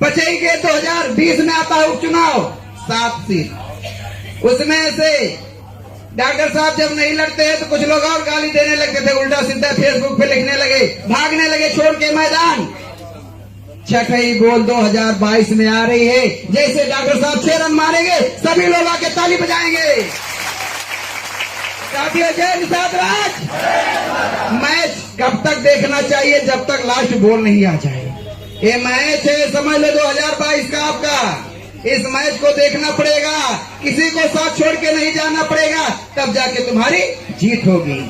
बचई के 2020 में आता है उपचुनाव, 7 सीट, उसमें से डॉक्टर साहब जब नहीं लड़ते हैं तो कुछ लोग और गाली देने लगते थे, उल्टा सीधा फेसबुक पे लिखने लगे, भागने लगे छोड़ के मैदान। छठी बॉल 2022 में आ रही है, जैसे डॉक्टर साहब 6 रन मारेंगे सभी लोग आके ताली बजाएंगे। साथियों, जय निषाद राज। मैच कब तक देखना चाहिए, जब तक लास्ट बॉल नहीं आ जाए। ये मैच है, समझ लो 2022 का आपका, इस मैच को देखना पड़ेगा, किसी को साथ छोड़ के नहीं जाना पड़ेगा, तब जाके तुम्हारी जीत होगी।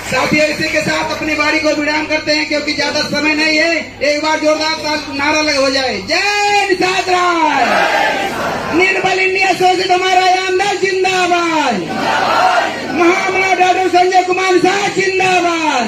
साथियों, इसी के साथ अपनी बारी को विराम करते हैं क्योंकि ज्यादा समय नहीं है। एक बार जोरदार नारा हो जाए, जय निषाद राज। निर्बल इंडिया शोषित हमारा आंदोलन जिंदाबाद। महामना डॉक्टर संजय कुमार निषाद जिंदाबाद।